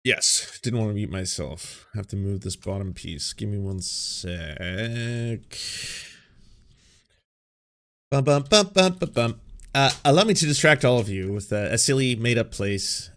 Yes, didn't want to mute myself. Have to move this bottom piece. Give me one sec. Bum, bum, bum, bum, bum, bum. Allow me to distract all of you with a silly made-up place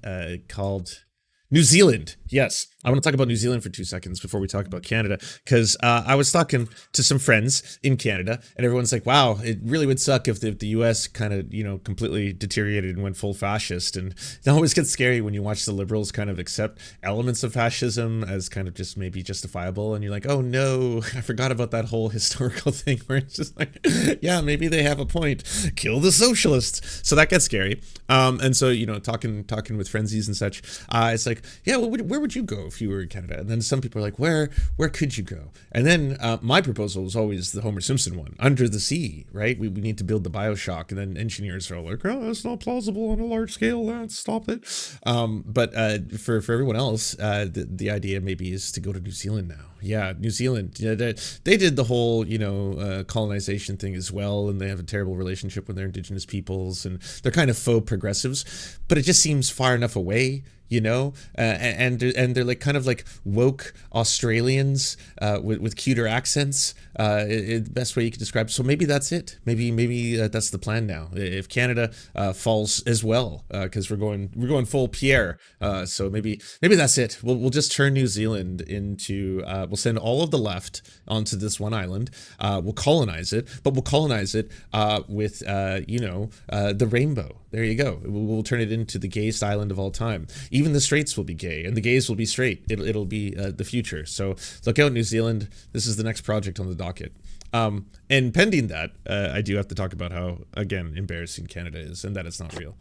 called New Zealand. Yes, I want to talk about New Zealand for 2 seconds before we talk about Canada, because I was talking to some friends in Canada, and everyone's like, wow, it really would suck if the US kind of, completely deteriorated and went full fascist. And it always gets scary when you watch the liberals kind of accept elements of fascism as kind of just maybe justifiable, and you're like, oh no, I forgot about that whole historical thing where it's just like, yeah, maybe they have a point. Kill the socialists. So that gets scary. And so, talking with frenzies and such, it's like, yeah, well, where would you go if you were in Canada? And then some people are like, where could you go? And then my proposal was always the Homer Simpson one, under the sea, right? We need to build the Bioshock. And then engineers are all like, oh, that's not plausible on a large scale. Let's stop it. But for everyone else, the idea maybe is to go to New Zealand now. Yeah, New Zealand. Yeah, they did the whole, colonization thing as well, and they have a terrible relationship with their indigenous peoples, and they're kind of faux progressives, but it just seems far enough away. And they're like kind of like woke Australians with cuter accents. The best way you could describe it. So maybe that's it. Maybe that's the plan now. If Canada falls as well, because we're going full Pierre. So maybe that's it. We'll just turn New Zealand into. We'll send all of the left onto this one island. We'll colonize it, but we'll colonize it with the rainbow. There you go. We'll turn it into the gayest island of all time. Even the straights will be gay, and the gays will be straight. It'll be the future. So look out, New Zealand. This is the next project on the docket. And pending that, I do have to talk about how, again, embarrassing Canada is, and that it's not real.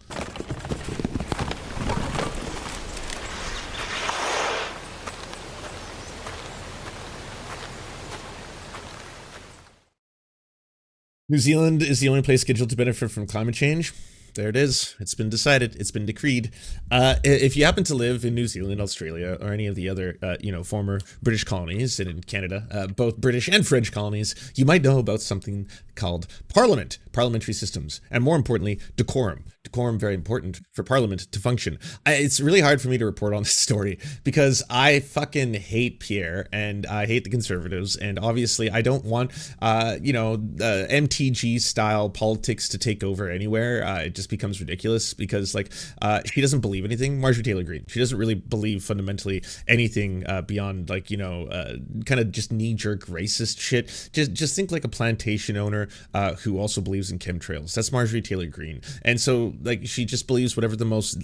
New Zealand is the only place scheduled to benefit from climate change. There it is. It's been decided. It's been decreed. If you happen to live in New Zealand, Australia, or any of the other, former British colonies, and in Canada, both British and French colonies, you might know about something called Parliament, parliamentary systems, and more importantly, decorum. Decorum, very important for Parliament to function. It's really hard for me to report on this story because I fucking hate Pierre and I hate the Conservatives, and obviously I don't want, MTG style politics to take over anywhere. It just becomes ridiculous because she doesn't believe anything. Marjorie Taylor Greene, she doesn't really believe fundamentally anything beyond kind of just knee-jerk racist shit. Just think like a plantation owner who also believes in chemtrails. That's Marjorie Taylor Greene. And so she just believes whatever the most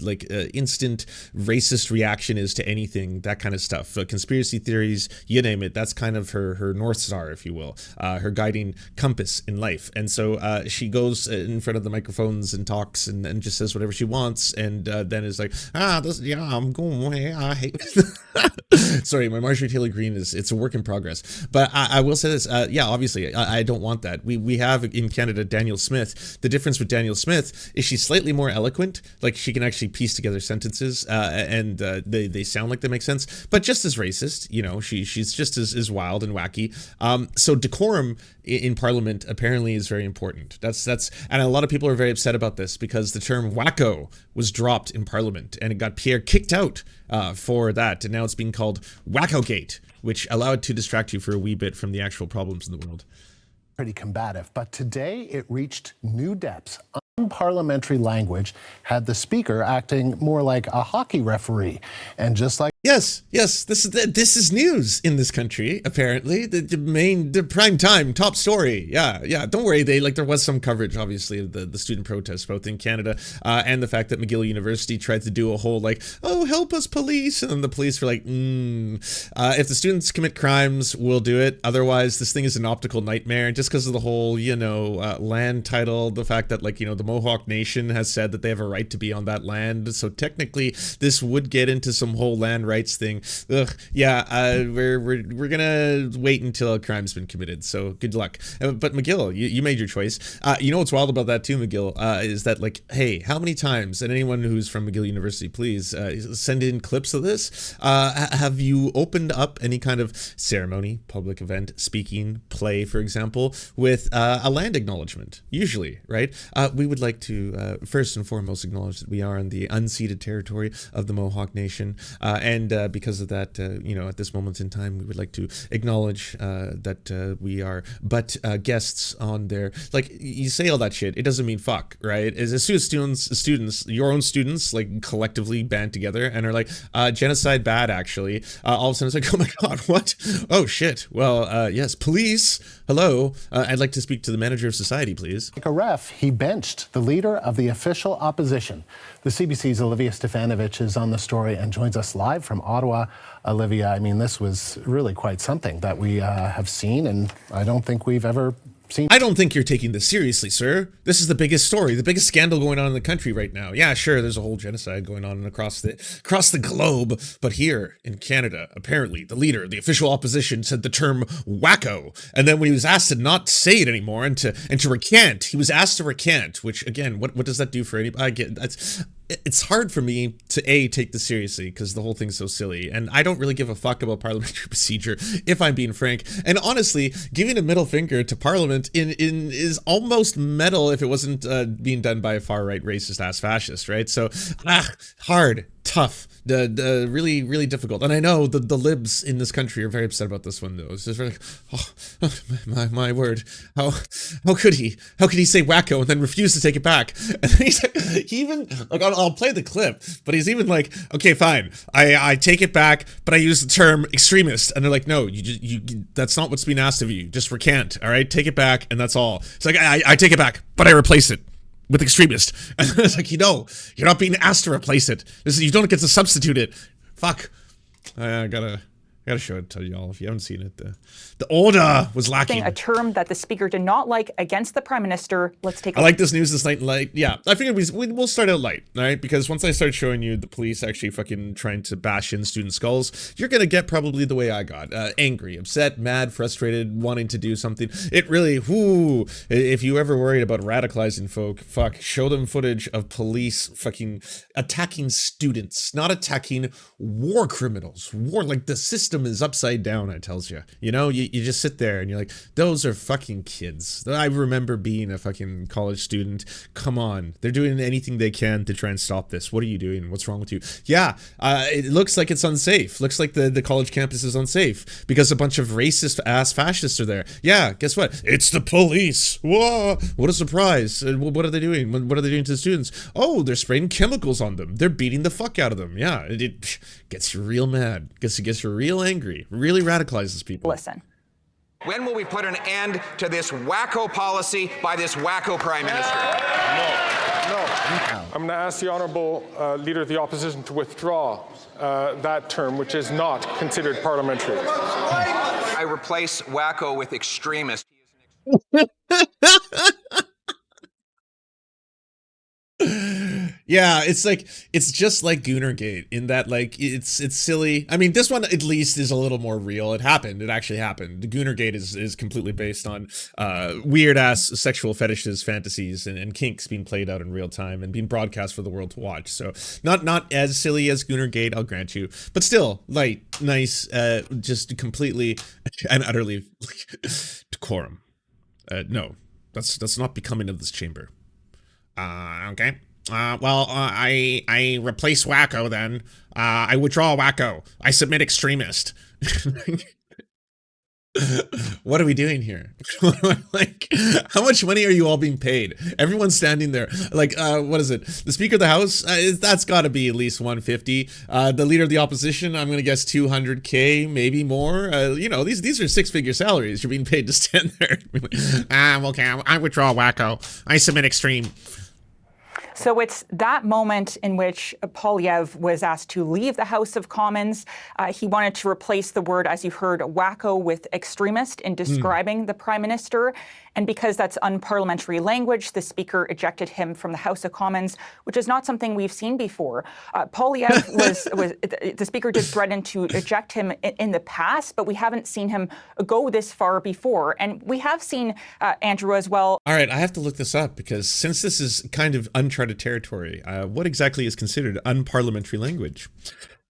instant racist reaction is to anything, that kind of stuff. Conspiracy theories, you name it, that's kind of her North Star, if you will, her guiding compass in life. And so she goes in front of the microphones and talks and just says whatever she wants, and then is like, I'm going away. I hate sorry, my Marjorie Taylor Greene it's a work in progress. But I will say this, obviously I don't want that. We have in Canada Daniel Smith. The difference with Daniel Smith is she's slightly more eloquent. Like she can actually piece together sentences and they sound like they make sense, but just as racist. She's just as wild and wacky. So decorum in Parliament apparently is very important. That's and a lot of people are very upset about this because the term wacko was dropped in Parliament and it got Pierre kicked out for that, and now it's being called Wackogate, which allowed to distract you for a wee bit from the actual problems in the world. Pretty combative, but today it reached new depths. Unparliamentary language had the speaker acting more like a hockey referee, and just like Yes, this is news in this country. Apparently, the prime time top story. Yeah. Don't worry. There was some coverage, obviously, of the student protests, both in Canada and the fact that McGill University tried to do a whole oh, help us, police, and then the police were like, if the students commit crimes, we'll do it. Otherwise, this thing is an optical nightmare. Just because of the whole land title, the fact that the Mohawk Nation has said that they have a right to be on that land. So technically, this would get into some whole land rights thing. Ugh, yeah, we're gonna wait until a crime's been committed. So good luck. But McGill, you made your choice. You know what's wild about that too, McGill, is that like, hey, how many times? And anyone who's from McGill University, please send in clips of this. Have you opened up any kind of ceremony, public event, speaking, play, for example, with a land acknowledgement? Usually, right? We would like to first and foremost acknowledge that we are in the unceded territory of the Mohawk Nation, and because of that, at this moment in time, we would like to acknowledge that we are but guests on their, like, you say all that shit, it doesnn't mean fuck, right? As soon as students, your own students, like, collectively band together and are like, genocide bad, actually, all of a sudden it's like, oh my god, what? Oh shit. Well, yes, police, hello, I'd like to speak to the manager of society, please. Like a ref, he benched the leader of the official opposition. The CBC's Olivia Stefanovic is on the story and joins us live from Ottawa. Olivia, I mean, this was really quite something that we have seen, and I don't think we've ever seen. I don't think you're taking this seriously, sir. This is the biggest story, the biggest scandal going on in the country right now. Yeah, sure, there's a whole genocide going on across the globe, but here in Canada, apparently, the leader of the official opposition said the term wacko, and then when he was asked to not say it anymore and to recant, he was asked to recant. Which again, what does that do for anybody? I get that's. It's hard for me to take this seriously because the whole thing's so silly, and I don't really give a fuck about parliamentary procedure, if I'm being frank. And honestly, giving a middle finger to Parliament is almost metal if it wasn't being done by a far right racist ass fascist, right? So hard, tough, really, really difficult. And I know the libs in this country are very upset about this one, though. It's just like, oh, my word, how could he say wacko and then refuse to take it back? And then he even, like, I'll play the clip, but he's even like, okay, fine, I take it back, but I use the term extremist. And they're like, no, you that's not what's being asked of you. Just recant, all right? Take it back, and that's all. It's like, I take it back, but I replace it with extremist. And it's like, you're not being asked to replace it. You don't get to substitute it. Fuck. I gotta show it to y'all if you haven't seen it. The order was lacking. A term that the speaker did not like against the prime minister. Let's take a I like this news this night light. Yeah, I figured we'll start out light, all right? Because once I start showing you the police actually fucking trying to bash in student skulls, you're gonna get probably the way I got. Angry, upset, mad, frustrated, wanting to do something. It really, if you ever worried about radicalizing folk, fuck, show them footage of police fucking attacking students, not attacking war criminals. Like the system is upside down, I tells you. You just sit there and you're like, those are fucking kids. I remember being a fucking college student. Come on, they're doing anything they can to try and stop this. What are you doing? What's wrong with you? Yeah, it looks like it's unsafe. Looks like the college campus is unsafe because a bunch of racist ass fascists are there. Yeah, guess what? It's the police. Whoa, what a surprise. What are they doing? What are they doing to the students? Oh, they're spraying chemicals on them. They're beating the fuck out of them. Yeah, it gets you real mad. Gets you real angry. Really radicalizes people. listen. When will we put an end to this wacko policy by this wacko prime minister? No. I'm going to ask the honourable leader of the opposition to withdraw that term, which is not considered parliamentary. I replace wacko with extremist. Yeah, it's just like Goonergate in that, like, it's silly. I mean, this one at least is a little more real. It actually happened. The Goonergate is completely based on weird ass sexual fetishes, fantasies, and kinks being played out in real time and being broadcast for the world to watch. So not as silly as Goonergate, I'll grant you, but still light, nice, just completely and utterly decorum. No, that's not becoming of this chamber. Okay. I replace wacko then. I withdraw wacko. I submit extremist. What are we doing here? Like, how much money are you all being paid? Everyone's standing there. Like, what is it? The Speaker of the House? That's got to be at least 150. The Leader of the Opposition, I'm going to guess 200K, maybe more. These are six-figure salaries. You're being paid to stand there. Okay, I withdraw wacko. I submit extreme. So it's that moment in which Poilievre was asked to leave the House of Commons. He wanted to replace the word, as you heard, wacko with extremist in describing the Prime Minister. And because that's unparliamentary language, the Speaker ejected him from the House of Commons, which is not something we've seen before. Poilievre the Speaker did threaten to eject him in the past, but we haven't seen him go this far before. And we have seen, Andrew, as well. All right, I have to look this up because since this is kind of uncharted territory, what exactly is considered unparliamentary language?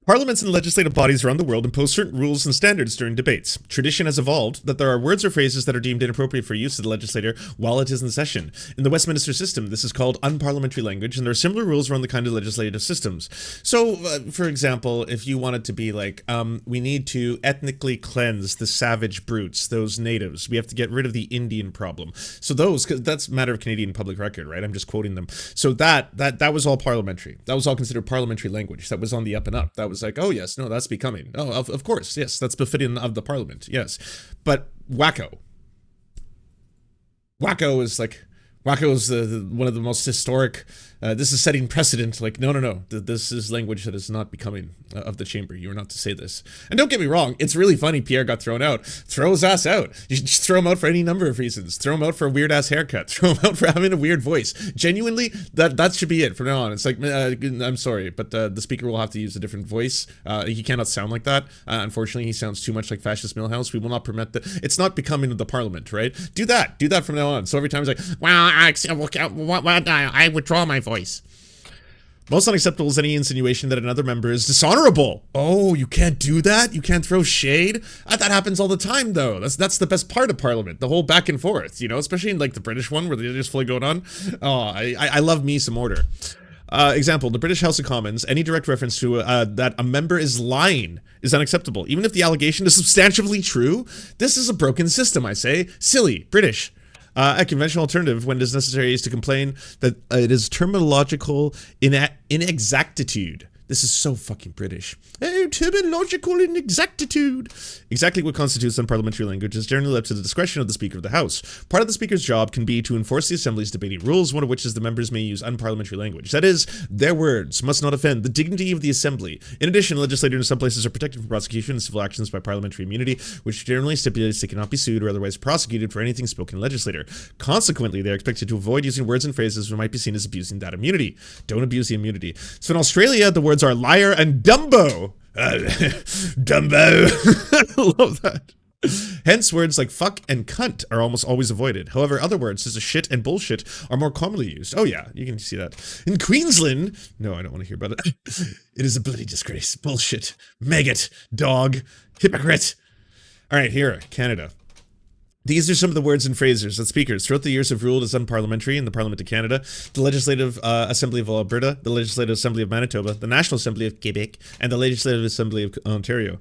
Parliaments and legislative bodies around the world impose certain rules and standards during debates. Tradition has evolved that there are words or phrases that are deemed inappropriate for use of the legislator while it is in session. In the Westminster system, this is called unparliamentary language, and there are similar rules around the kind of legislative systems. So, for example, if you wanted to be like, we need to ethnically cleanse the savage brutes, those natives. We have to get rid of the Indian problem. So those, because that's a matter of Canadian public record, right? I'm just quoting them. So that was all parliamentary. That was all considered parliamentary language. That was on the up and up. That was like, oh yes, no, that's becoming. Oh, of course, yes, that's befitting of the parliament, yes. But wacko is like, wacko is one of the most historic. This is setting precedent. Like, no. This is language that is not becoming of the chamber. You are not to say this. And don't get me wrong, it's really funny Pierre got thrown out. Throw his ass out. You should just throw him out for any number of reasons. Throw him out for a weird ass haircut. Throw him out for having a weird voice. Genuinely, that should be it from now on. It's like, I'm sorry, but the Speaker will have to use a different voice. He cannot sound like that. Unfortunately, he sounds too much like Fascist Millhouse. We will not permit that. It's not becoming of the parliament, right? Do that from now on. So every time he's like, well, I withdraw my voice. Most unacceptable is any insinuation that another member is dishonorable. Oh, you can't do that? You can't throw shade? That happens all the time, though. That's the best part of Parliament, the whole back and forth, you know, especially in like the British one where they're just fully going on. Oh, I love me some order. Example, the British House of Commons, any direct reference to that a member is lying is unacceptable. Even if the allegation is substantively true, this is a broken system, I say. Silly, British. A conventional alternative, when it is necessary, is to complain that it is terminological inexactitude. This is so fucking British. Oh, terminological inexactitude. Exactly what constitutes unparliamentary language is generally left to the discretion of the Speaker of the House. Part of the Speaker's job can be to enforce the Assembly's debating rules, one of which is the members may use unparliamentary language. That is, their words must not offend the dignity of the Assembly. In addition, legislators in some places are protected from prosecution and civil actions by parliamentary immunity, which generally stipulates they cannot be sued or otherwise prosecuted for anything spoken in legislature. Consequently, they are expected to avoid using words and phrases that might be seen as abusing that immunity. Don't abuse the immunity. So in Australia, the words are liar and Dumbo. Dumbo. I love that. Hence, words like fuck and cunt are almost always avoided. However, other words such as shit and bullshit are more commonly used. Oh yeah, you can see that. In Queensland, no, I don't want to hear about it. It is a bloody disgrace. Bullshit. Maggot. Dog. Hypocrite. All right, here, Canada. These are some of the words and phrases that speakers throughout the years have ruled as unparliamentary in the Parliament of Canada, the Legislative Assembly of Alberta, the Legislative Assembly of Manitoba, the National Assembly of Quebec, and the Legislative Assembly of Ontario.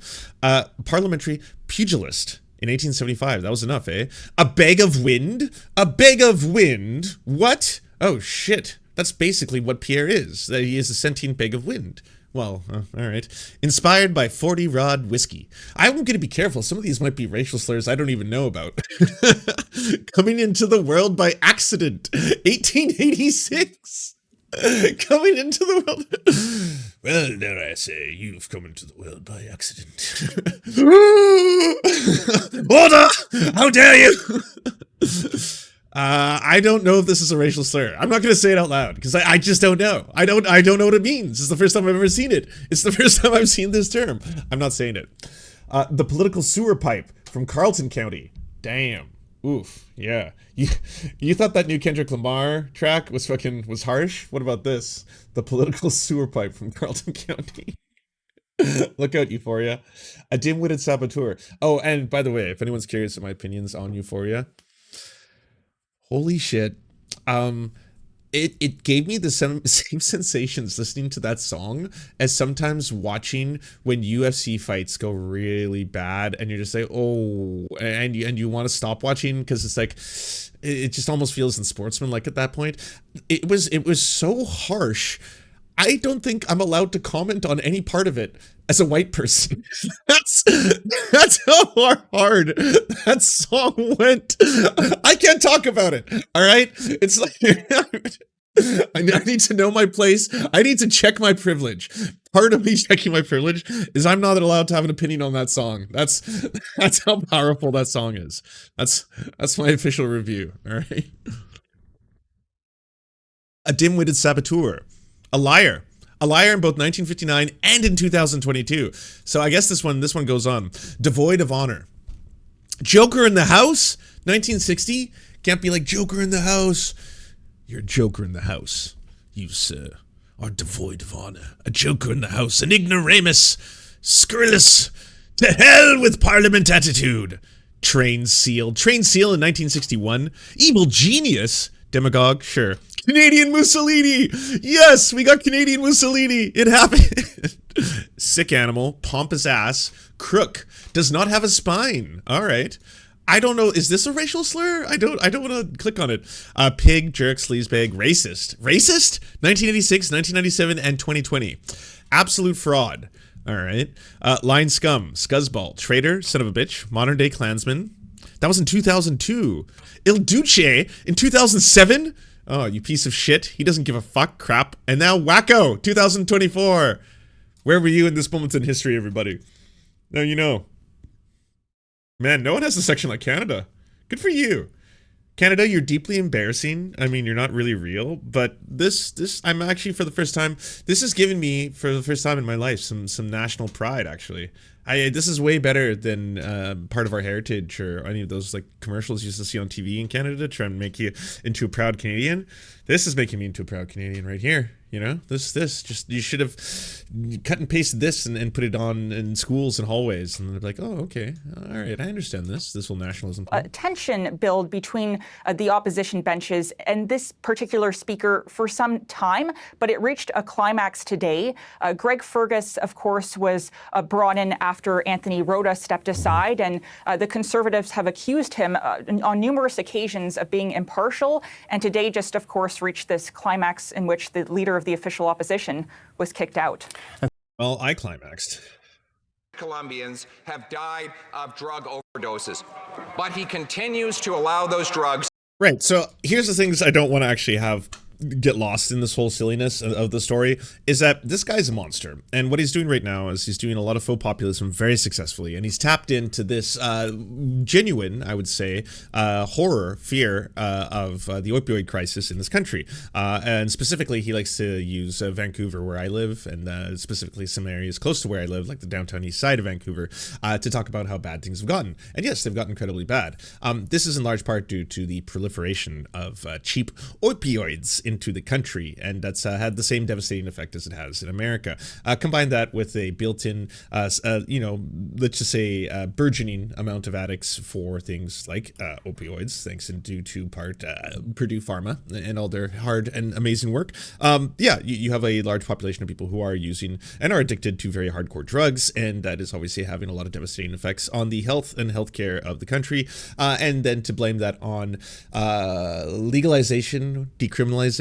Parliamentary pugilist in 1875. That was enough, eh? A bag of wind? A bag of wind? What? Oh, shit. That's basically what Pierre is. That he is a sentient bag of wind. Well, all right. Inspired by 40 Rod whiskey. I'm going to be careful. Some of these might be racial slurs I don't even know about. Coming into the world by accident. 1886. Coming into the world. Well, dare I say, you've come into the world by accident. Order! How dare you! I don't know if this is a racial slur. I'm not going to say it out loud because I just don't know. I don't know what it means. It's the first time I've ever seen it. It's the first time I've seen this term. I'm not saying it. The political sewer pipe from Carleton County. Damn. Oof. Yeah. You thought that new Kendrick Lamar track was harsh? What about this? The political sewer pipe from Carleton County. Look out, Euphoria. A dim-witted saboteur. Oh, and by the way, if anyone's curious of my opinions on Euphoria, holy shit. It gave me the same sensations listening to that song as sometimes watching when UFC fights go really bad and you're just like, oh, and you want to stop watching because it's like, it just almost feels unsportsmanlike at that point. It was so harsh. I don't think I'm allowed to comment on any part of it as a white person. That's how hard that song went. I can't talk about it. All right. It's like, I need to know my place. I need to check my privilege. part of me checking my privilege is I'm not allowed to have an opinion on that song. That's how powerful that song is. That's my official review. All right. A dim-witted saboteur, a liar in both 1959 and in 2022. So I guess this one goes on. Devoid of honor. Joker in the house, 1960. Can't be like Joker in the house. You're a Joker in the house. You, sir, are devoid of honor. A Joker in the house, an ignoramus, scurrilous, to hell with Parliament attitude. Trained seal in 1961. Evil genius, demagogue, sure. Canadian Mussolini. Yes, we got Canadian Mussolini. It happened. Sick animal, pompous ass, crook, does not have a spine. All right. I don't know. Is this a racial slur? I don't want to click on it. Pig, jerk, sleazebag, racist. Racist? 1986, 1997, and 2020. Absolute fraud. All right. Line scum, scuzzball, traitor, son of a bitch, modern day Klansman. That was in 2002. Il Duce in 2007. Oh, you piece of shit. He doesn't give a fuck, crap. And now wacko, 2024. Where were you in this moment in history, everybody? Now you know. Man, no one has a section like Canada. Good for you. Canada, you're deeply embarrassing. I mean, you're not really real, but this I'm actually, for the first time, this has given me, for the first time in my life, some national pride, actually. This is way better than part of our heritage or any of those like commercials you used to see on TV in Canada trying to make you into a proud Canadian. This is making me into a proud Canadian right here. You know, this just, you should have cut and pasted this and put it on in schools and hallways, and they're like, oh, okay, all right, I understand this whole nationalism thing. Tension build between the opposition benches and this particular speaker for some time, but it reached a climax today. Greg Fergus, of course, was brought in after Anthony Rota stepped aside, and the Conservatives have accused him on numerous occasions of being impartial, and today just, of course, reached this climax in which the leader of the official opposition was kicked out. Well, I climaxed. Colombians have died of drug overdoses, but he continues to allow those drugs. Right. So here's the things I don't want to actually get lost in this whole silliness of the story, is that this guy's a monster. And what he's doing right now is he's doing a lot of faux populism very successfully. And he's tapped into this genuine, I would say, fear of the opioid crisis in this country. And specifically, he likes to use Vancouver, where I live, and specifically some areas close to where I live, like the downtown east side of Vancouver, to talk about how bad things have gotten. And yes, they've gotten incredibly bad. This is in large part due to the proliferation of cheap opioids into the country, and that's had the same devastating effect as it has in America. Combine that with a built-in, let's just say burgeoning amount of addicts for things like opioids, thanks in due to part Purdue Pharma and all their hard and amazing work. You have a large population of people who are using and are addicted to very hardcore drugs, and that is obviously having a lot of devastating effects on the health and healthcare of the country. And then to blame that on legalization, decriminalization,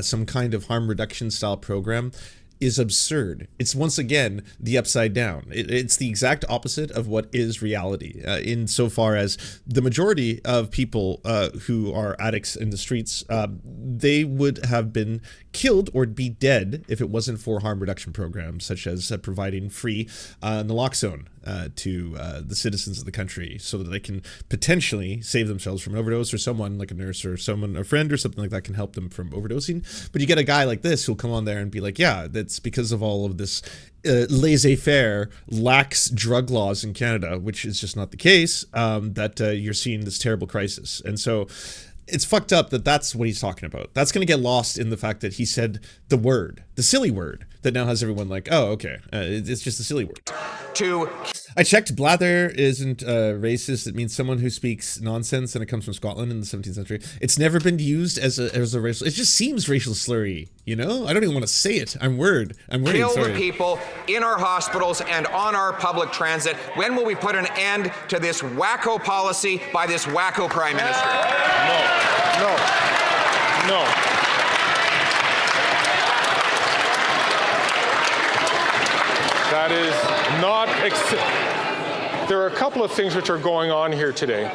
some kind of harm reduction style program is absurd. It's once again the upside down. It's the exact opposite of what is reality, insofar as the majority of people who are addicts in the streets, they would have been killed or be dead if it wasn't for harm reduction programs such as providing free naloxone to the citizens of the country so that they can potentially save themselves from overdose, or someone like a nurse or someone, a friend or something like that, can help them from overdosing. But you get a guy like this who'll come on there and be like, yeah, that's because of all of this laissez-faire, lax drug laws in Canada, which is just not the case, that you're seeing this terrible crisis. And so it's fucked up that that's what he's talking about. That's going to get lost in the fact that he said the silly word that now has everyone like, oh, okay, it's just a silly word. I checked, blather isn't racist. It means someone who speaks nonsense, and it comes from Scotland in the 17th century. It's never been used as a racial, it just seems racial slurry, you know? I don't even want to say it. I'm worried. Kill the people in our hospitals and on our public transit. When will we put an end to this wacko policy by this wacko Prime Minister? No. That is not there are a couple of things which are going on here today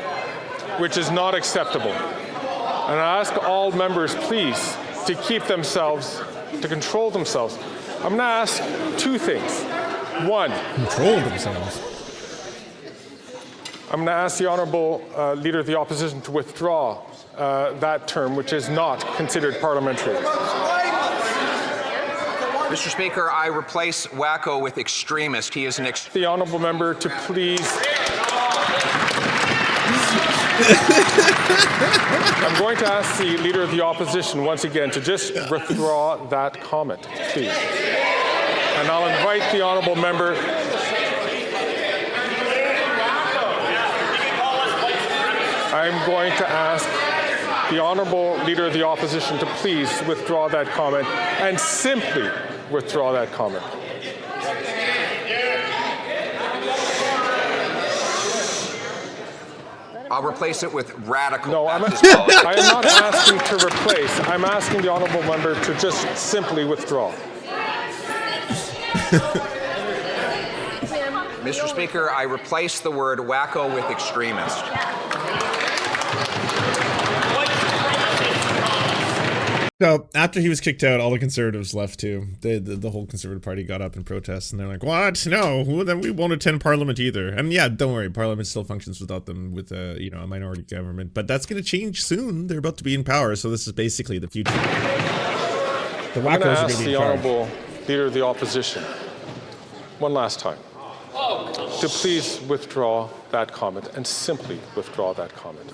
which is not acceptable. And I ask all members, please, to keep themselves, to control themselves. I'm going to ask two things. One, Control themselves. I'm going to ask the Honourable Leader of the Opposition to withdraw that term, which is not considered parliamentary. Mr. Speaker, I replace wacko with extremist. He is an The Honourable Member to please... I'm going to ask the Leader of the Opposition once again to just withdraw that comment, please. And I'll invite the Honourable Member... I'm going to ask the Honourable Leader of the Opposition to please withdraw that comment and simply withdraw that comment. I'll replace it with radical. No, I am not asking to replace. I'm asking the Honourable Member to just simply withdraw. Mr. Speaker, I replace the word wacko with extremist. So after he was kicked out, all the conservatives left too. The whole Conservative Party got up in protest, and they're like, "What? No, then we won't attend Parliament either." And yeah, don't worry, Parliament still functions without them, with a minority government. But that's going to change soon. They're about to be in power, so this is basically the future. The wackos are going to be in charge. The Honourable Leader of the Opposition, one last time, to please withdraw that comment and simply withdraw that comment.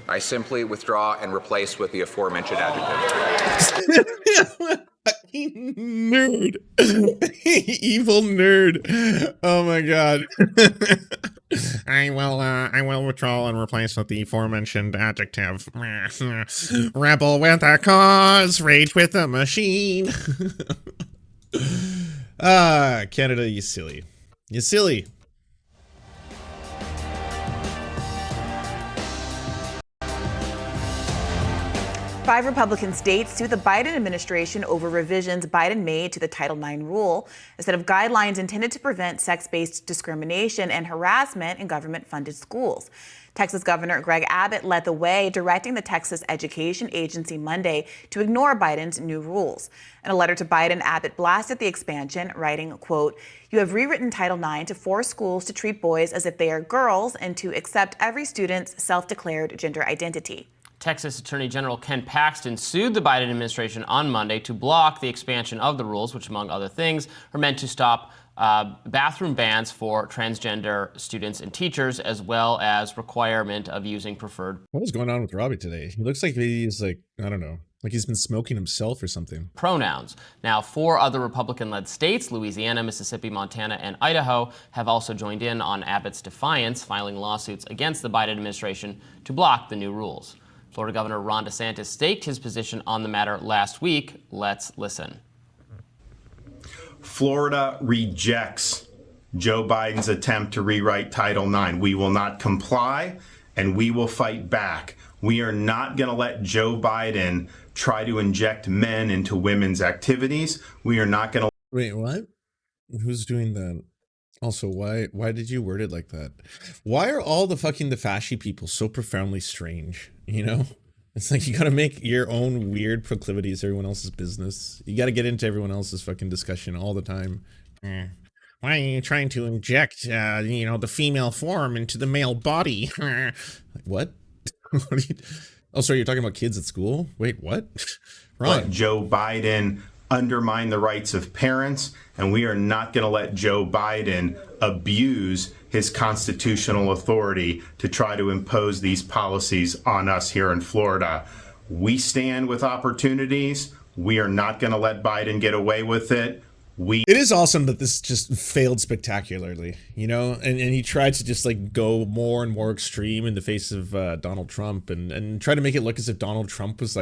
I simply withdraw and replace with the aforementioned adjective. Nerd. Evil nerd. Oh my god. I will withdraw and replace with the aforementioned adjective. Rebel with a cause, rage with a machine. Canada, you silly. You silly. Five Republican states sue the Biden administration over revisions Biden made to the Title IX rule, a set of guidelines intended to prevent sex-based discrimination and harassment in government-funded schools. Texas Governor Greg Abbott led the way, directing the Texas Education Agency Monday to ignore Biden's new rules. In a letter to Biden, Abbott blasted the expansion, writing, quote, "You have rewritten Title IX to force schools to treat boys as if they are girls and to accept every student's self-declared gender identity." Texas Attorney General Ken Paxton sued the Biden administration on Monday to block the expansion of the rules, which, among other things, are meant to stop bathroom bans for transgender students and teachers, as well as requirement of using preferred. What is going on with Robbie today? He looks like he's I don't know, like he's been smoking himself or something. Pronouns. Now, 4 other Republican-led states, Louisiana, Mississippi, Montana, and Idaho, have also joined in on Abbott's defiance, filing lawsuits against the Biden administration to block the new rules. Florida Governor Ron DeSantis staked his position on the matter last week. Let's listen. Florida rejects Joe Biden's attempt to rewrite Title IX. We will not comply, and we will fight back. We are not going to let Joe Biden try to inject men into women's activities. We are not going to... Wait, what? Who's doing that? Also, why did you word it like that? Why are all the fasci people so profoundly strange? You know? It's like you gotta make your own weird proclivities everyone else's business. You gotta get into everyone else's fucking discussion all the time. Why are you trying to inject, the female form into the male body? Like, what? What are you... Oh, sorry, you're talking about kids at school? Wait, what? Let Joe Biden undermine the rights of parents, and we are not going to let Joe Biden abuse his constitutional authority to try to impose these policies on us here in Florida. We stand with opportunities. We are not going to let Biden get away with it. It is awesome that this just failed spectacularly, and he tried to just go more and more extreme in the face of Donald Trump and try to make it look as if Donald Trump was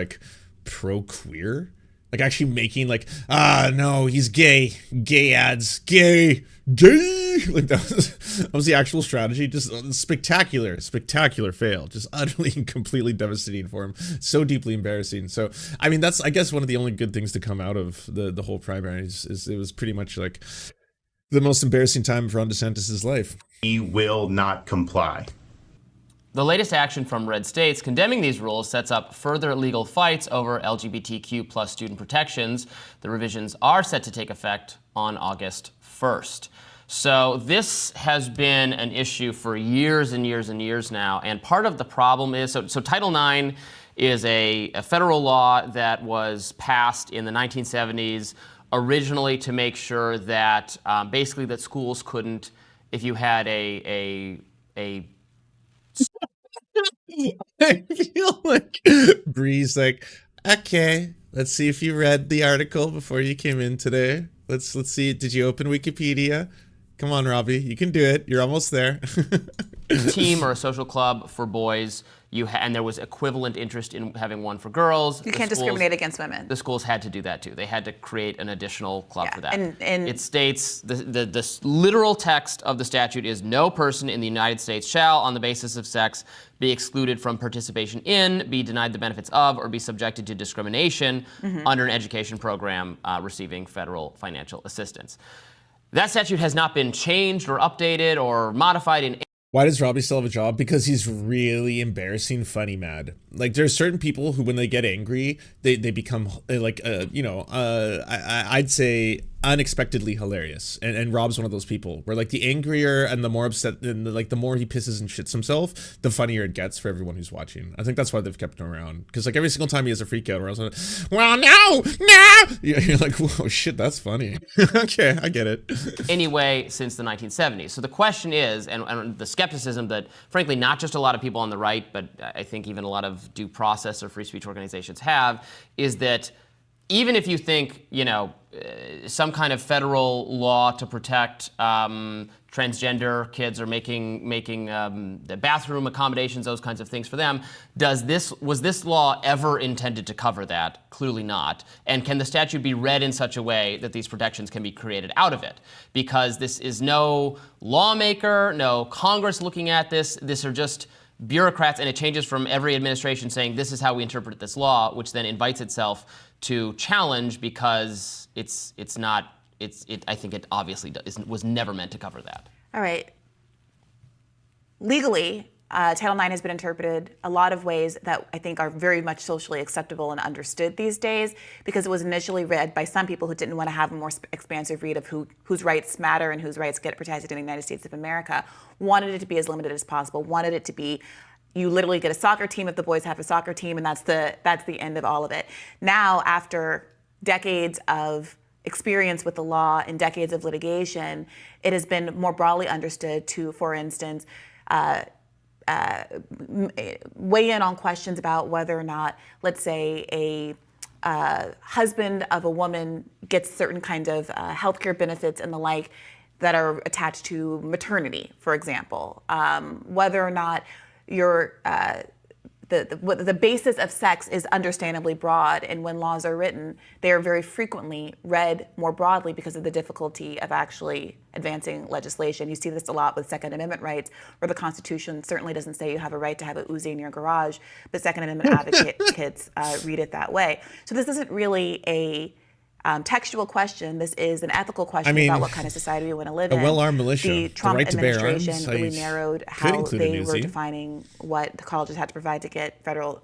pro-queer. Actually making no, he's gay ads, gay. That was the actual strategy. Just spectacular fail. Just utterly and completely devastating for him. So deeply embarrassing. So, I mean, that's, I guess, one of the only good things to come out of the whole primaries is it was pretty much the most embarrassing time of Ron DeSantis' life. We will not comply. The latest action from red states condemning these rules sets up further legal fights over LGBTQ plus student protections. The revisions are set to take effect on August 1st. So this has been an issue for years and years and years now. And part of the problem is, so Title IX is a federal law that was passed in the 1970s originally to make sure that basically that schools couldn't, if you had a I feel like Bree's like, okay, let's see if you read the article before you came in today. Let's see. Did you open Wikipedia? Come on, Robbie, you can do it. You're almost there. team or a social club for boys, and there was equivalent interest in having one for girls. You can't discriminate against women. The schools had to do that too. They had to create an additional club for that. And it states, the literal text of the statute is, no person in the United States shall, on the basis of sex, be excluded from participation in, be denied the benefits of, or be subjected to discrimination under an education program receiving federal financial assistance. That statute has not been changed or updated or modified in. Why does Robbie still have a job? Because he's really embarrassing, funny mad. Like, there's certain people who, when they get angry, they become like, I'd say unexpectedly hilarious. And Rob's one of those people where, like, the angrier and the more upset, and the more he pisses and shits himself, the funnier it gets for everyone who's watching. I think that's why they've kept him around. Because, like, every single time he has a freak out, or else, well, no. You're like, whoa, shit, that's funny. Okay, I get it. Anyway, since the 1970s. So the question is, and the skepticism that, frankly, not just a lot of people on the right, but I think even a lot of due process or free speech organizations have, is that even if you think, some kind of federal law to protect transgender kids or making the bathroom accommodations, those kinds of things for them, was this law ever intended to cover that? Clearly not. And can the statute be read in such a way that these protections can be created out of it? Because this is no lawmaker, no Congress looking at this. These are just bureaucrats, and it changes from every administration saying this is how we interpret this law, which then invites itself to challenge because I think it obviously was never meant to cover that. All right. Legally, Title IX has been interpreted a lot of ways that I think are very much socially acceptable and understood these days, because it was initially read by some people who didn't want to have a more expansive read of whose rights matter and whose rights get protected in the United States of America, wanted it to be as limited as possible, wanted it to be, you literally get a soccer team if the boys have a soccer team, and that's the end of all of it. Now, after decades of experience with the law and decades of litigation, it has been more broadly understood to, for instance, weigh in on questions about whether or not, let's say, a husband of a woman gets certain kind of healthcare benefits and the like that are attached to maternity, for example, whether or not the basis of sex is understandably broad, and when laws are written, they are very frequently read more broadly because of the difficulty of actually advancing legislation. You see this a lot with Second Amendment rights, where the Constitution certainly doesn't say you have a right to have a Uzi in your garage, but Second Amendment advocates read it that way. So this isn't really a textual question. This is an ethical question about what kind of society we want to live in. A well-armed militia, the Trump right administration to bear arms, really narrowed how they were defining what the colleges had to provide to get federal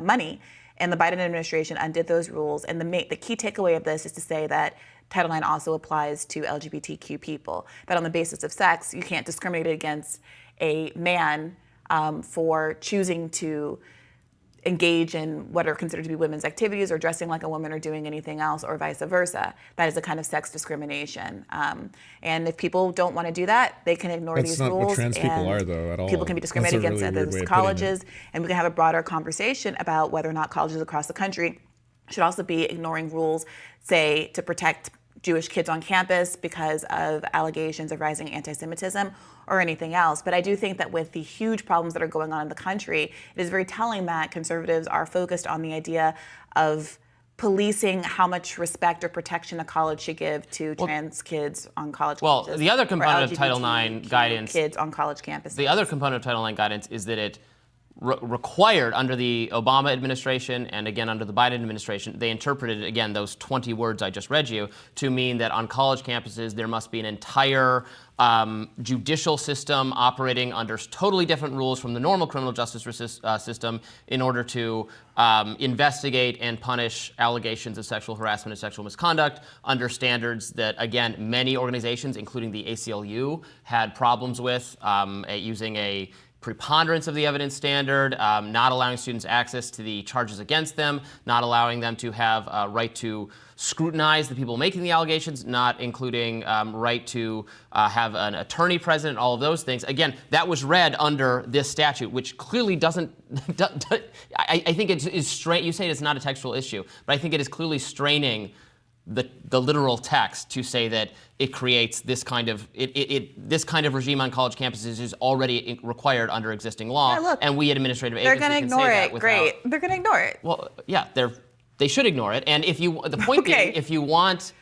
money, and the Biden administration undid those rules. And the key takeaway of this is to say that Title IX also applies to LGBTQ people, that on the basis of sex, you can't discriminate against a man for choosing to engage in what are considered to be women's activities or dressing like a woman or doing anything else, or vice versa. That is a kind of sex discrimination. And if people don't want to do that, they can ignore these rules. That's not what trans people are, though, at all. People can be discriminated against at those colleges, and we can have a broader conversation about whether or not colleges across the country should also be ignoring rules, say, to protect Jewish kids on campus because of allegations of rising anti-Semitism or anything else. But I do think that with the huge problems that are going on in the country, it is very telling that conservatives are focused on the idea of policing how much respect or protection a college should give to trans kids on college campuses. Well, the other component of Title IX guidance, kids on college campuses. The other component of Title IX guidance is that it required under the Obama administration and again under the Biden administration. They interpreted, again, those 20 words I just read you to mean that on college campuses there must be an entire judicial system operating under totally different rules from the normal criminal justice system in order to investigate and punish allegations of sexual harassment and sexual misconduct under standards that, again, many organizations, including the ACLU, had problems with, using a preponderance of the evidence standard, not allowing students access to the charges against them, not allowing them to have a right to scrutinize the people making the allegations, not including right to have an attorney present, all of those things. Again, that was read under this statute, which clearly doesn't, I think it is straight, you say it's not a textual issue, but I think it is clearly straining the literal text to say that it creates this kind of this kind of regime on college campuses is already required under existing law. Yeah, look, and we at administrative agencies they're going to can ignore say it. that Great. They're going to ignore it. Well, yeah, they should ignore it. And the point being, if you want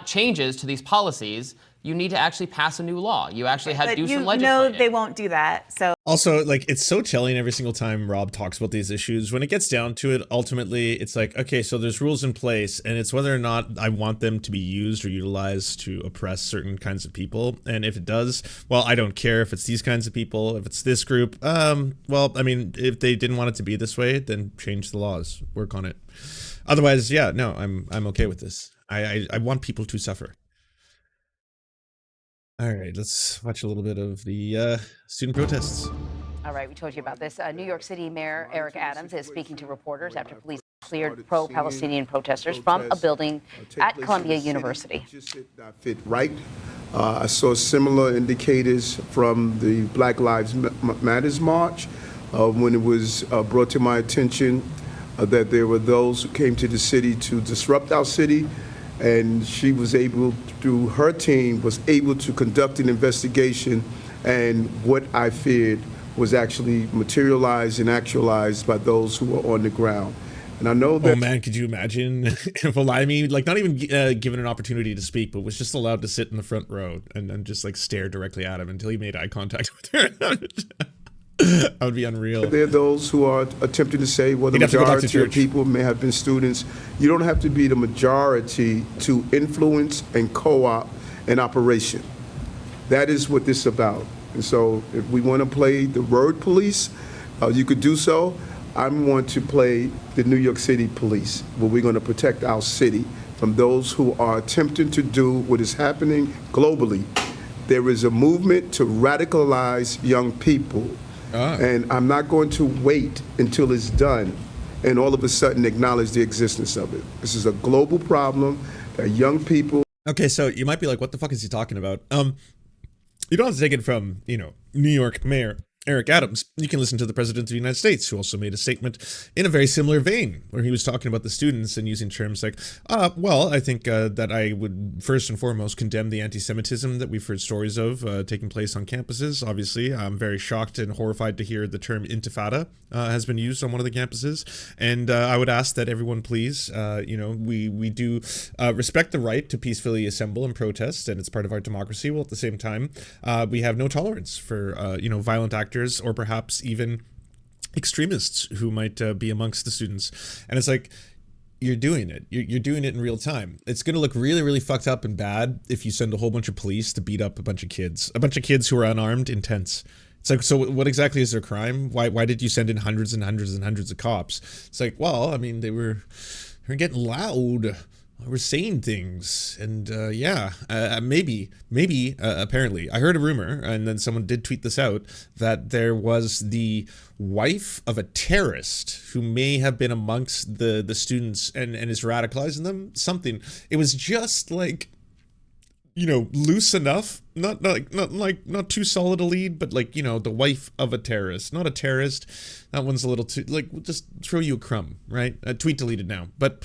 changes to these policies, you need to actually pass a new law. You actually have to do some legislating. No, they won't do that. So also, like, it's so telling every single time Rob talks about these issues. When it gets down to it, ultimately, it's like, okay, so there's rules in place, and it's whether or not I want them to be used or utilized to oppress certain kinds of people. And if it does, well, I don't care if it's these kinds of people, if it's this group. Well, I mean, if they didn't want it to be this way, then change the laws, work on it. Otherwise, yeah, no, I'm okay with this. I want people to suffer. All right, let's watch a little bit of the student protests. All right, we told you about this. New York City Mayor Eric Adams is speaking to reporters after police cleared pro-Palestinian protesters from a building at Columbia University. Just did not fit right. I saw similar indicators from the Black Lives Matters march when it was brought to my attention that there were those who came to the city to disrupt our city. And she was able, through her team, was able to conduct an investigation, and what I feared was actually materialized and actualized by those who were on the ground. And I know that— Oh man, could you imagine if Poilievre, like, not even given an opportunity to speak, but was just allowed to sit in the front row and just like stare directly at him until he made eye contact with her? That would be unreal. There are those who are attempting to say, well, the majority of people may have been students. You don't have to be the majority to influence and co-op an operation. That is what this is about. And so if we want to play the word police, you could do so. I want to play the New York City police, where we're going to protect our city from those who are attempting to do what is happening globally. There is a movement to radicalize young people. And I'm not going to wait until it's done and all of a sudden acknowledge the existence of it. This is a global problem that young people— Okay, so you might be like, what the fuck is he talking about? You don't have to take it from, New York Mayor Eric Adams. You can listen to the President of the United States, who also made a statement in a very similar vein, where he was talking about the students and using terms like, well, I think that I would first and foremost condemn the anti-Semitism that we've heard stories of taking place on campuses. Obviously, I'm very shocked and horrified to hear the term intifada has been used on one of the campuses. And I would ask that everyone please, we do respect the right to peacefully assemble and protest, and it's part of our democracy. While at the same time, we have no tolerance for, violent actors or perhaps even extremists who might be amongst the students. And it's like, you're doing it. You're doing it in real time. It's going to look really, really fucked up and bad if you send a whole bunch of police to beat up a bunch of kids who are unarmed in tents. It's like, so what exactly is their crime? Why did you send in hundreds and hundreds and hundreds of cops? It's like, well, I mean, they were getting loud. We're saying things, and maybe, apparently, I heard a rumor, and then someone did tweet this out, that there was the wife of a terrorist who may have been amongst the students and is radicalizing them. Something. It was just like, loose enough, not too solid a lead, but like, the wife of a terrorist, not a terrorist. That one's a little too, like, we'll just throw you a crumb, right? Tweet deleted now, but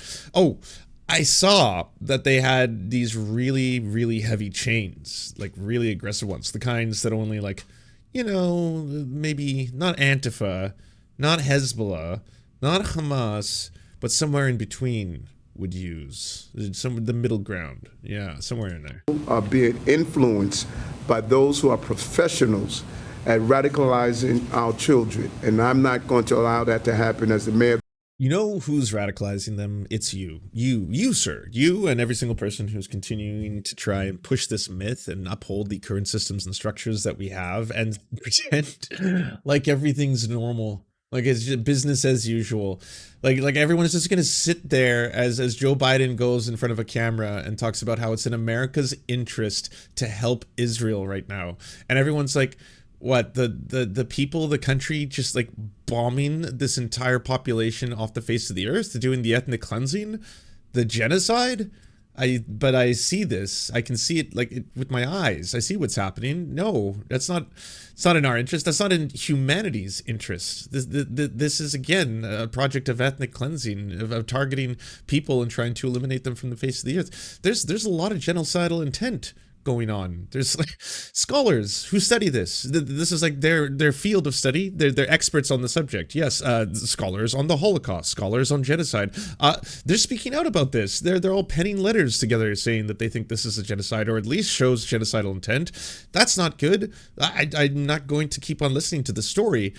I saw that they had these really, really heavy chains, like really aggressive ones, the kinds that only like, maybe not Antifa, not Hezbollah, not Hamas, but somewhere in between would use. The middle ground. Yeah, somewhere in there. Are being influenced by those who are professionals at radicalizing our children. And I'm not going to allow that to happen as the mayor. You know who's radicalizing them? It's you. You, sir. You and every single person who's continuing to try and push this myth and uphold the current systems and structures that we have and pretend like everything's normal. Like it's just business as usual. Like everyone is just going to sit there as Joe Biden goes in front of a camera and talks about how it's in America's interest to help Israel right now. And everyone's like, what, the people, the country just like bombing this entire population off the face of the earth, doing the ethnic cleansing, the genocide? But I see this. I can see it with my eyes. I see what's happening. No, it's not in our interest. That's not in humanity's interest. This is again a project of ethnic cleansing, of targeting people and trying to eliminate them from the face of the earth. There's a lot of genocidal intent going on. There's like scholars who study this. This is like their field of study. They're experts on the subject. Yes, scholars on the Holocaust, scholars on genocide. They're speaking out about this. They're all penning letters together saying that they think this is a genocide, or at least shows genocidal intent. That's not good. I'm not going to keep on listening to the story.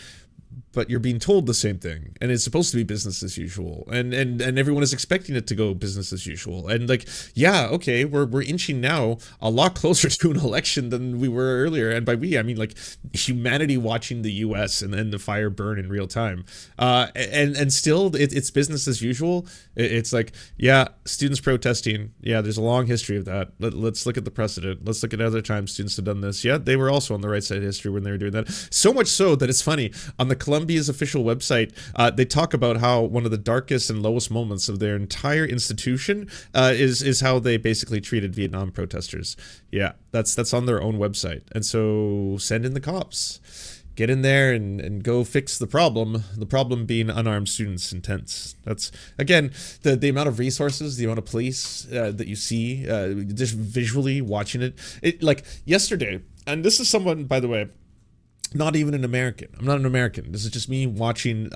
But you're being told the same thing, and it's supposed to be business as usual, and everyone is expecting it to go business as usual. And like, yeah, okay, we're inching now a lot closer to an election than we were earlier, and by we I mean like humanity watching the U.S. and then the fire burn in real time. And still it's business as usual. It's like, yeah, students protesting. Yeah, there's a long history of that. Let's look at the precedent. Let's look at other times students have done this. Yeah, they were also on the right side of history when they were doing that. So much so that it's funny, on the Columbia's official website, they talk about how one of the darkest and lowest moments of their entire institution is how they basically treated Vietnam protesters. Yeah, that's on their own website. And so send in the cops. Get in there and go fix the problem being unarmed students in tents. That's, again, the amount of resources, the amount of police that you see, just visually watching it. Like yesterday, and this is someone, by the way, not even an American. I'm not an American. This is just me watching,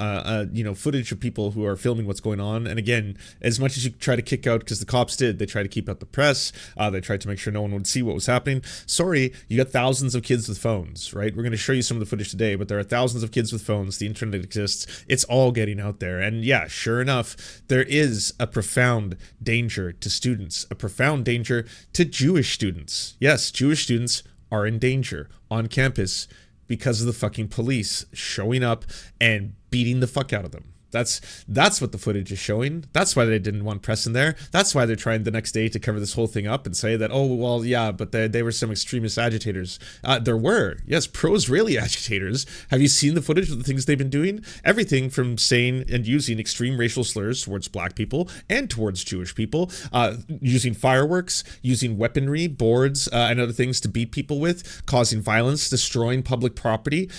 footage of people who are filming what's going on. And again, as much as you try to kick out, because the cops did, they tried to keep out the press. They tried to make sure no one would see what was happening. Sorry, you got thousands of kids with phones, right? We're going to show you some of the footage today, but there are thousands of kids with phones. The internet exists. It's all getting out there. And yeah, sure enough, there is a profound danger to students, a profound danger to Jewish students. Yes, Jewish students are in danger on campus because of the fucking police showing up and beating the fuck out of them. That's what the footage is showing. That's why they didn't want press in there. That's why they're trying the next day to cover this whole thing up and say that, oh, well, yeah, but they were some extremist agitators. There were, yes, pro-Israeli agitators. Have you seen the footage of the things they've been doing? Everything from saying and using extreme racial slurs towards black people and towards Jewish people, using fireworks, using weaponry, boards, and other things to beat people with, causing violence, destroying public property,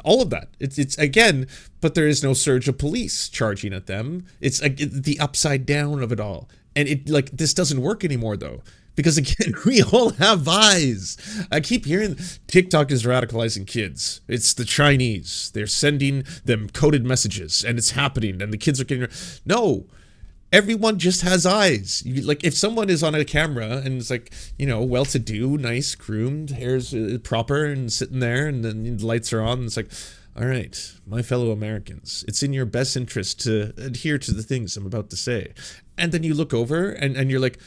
all of that. It's again, but there is no surge of police charging at them. It's the upside down of it all. And this doesn't work anymore though. Because again, we all have eyes. I keep hearing TikTok is radicalizing kids. It's the Chinese. They're sending them coded messages and it's happening and the kids are getting... No, everyone just has eyes. If someone is on a camera and it's well-to-do, nice, groomed, hair's proper and sitting there and then the lights are on and it's like... All right, my fellow Americans, it's in your best interest to adhere to the things I'm about to say. And then you look over and you're like,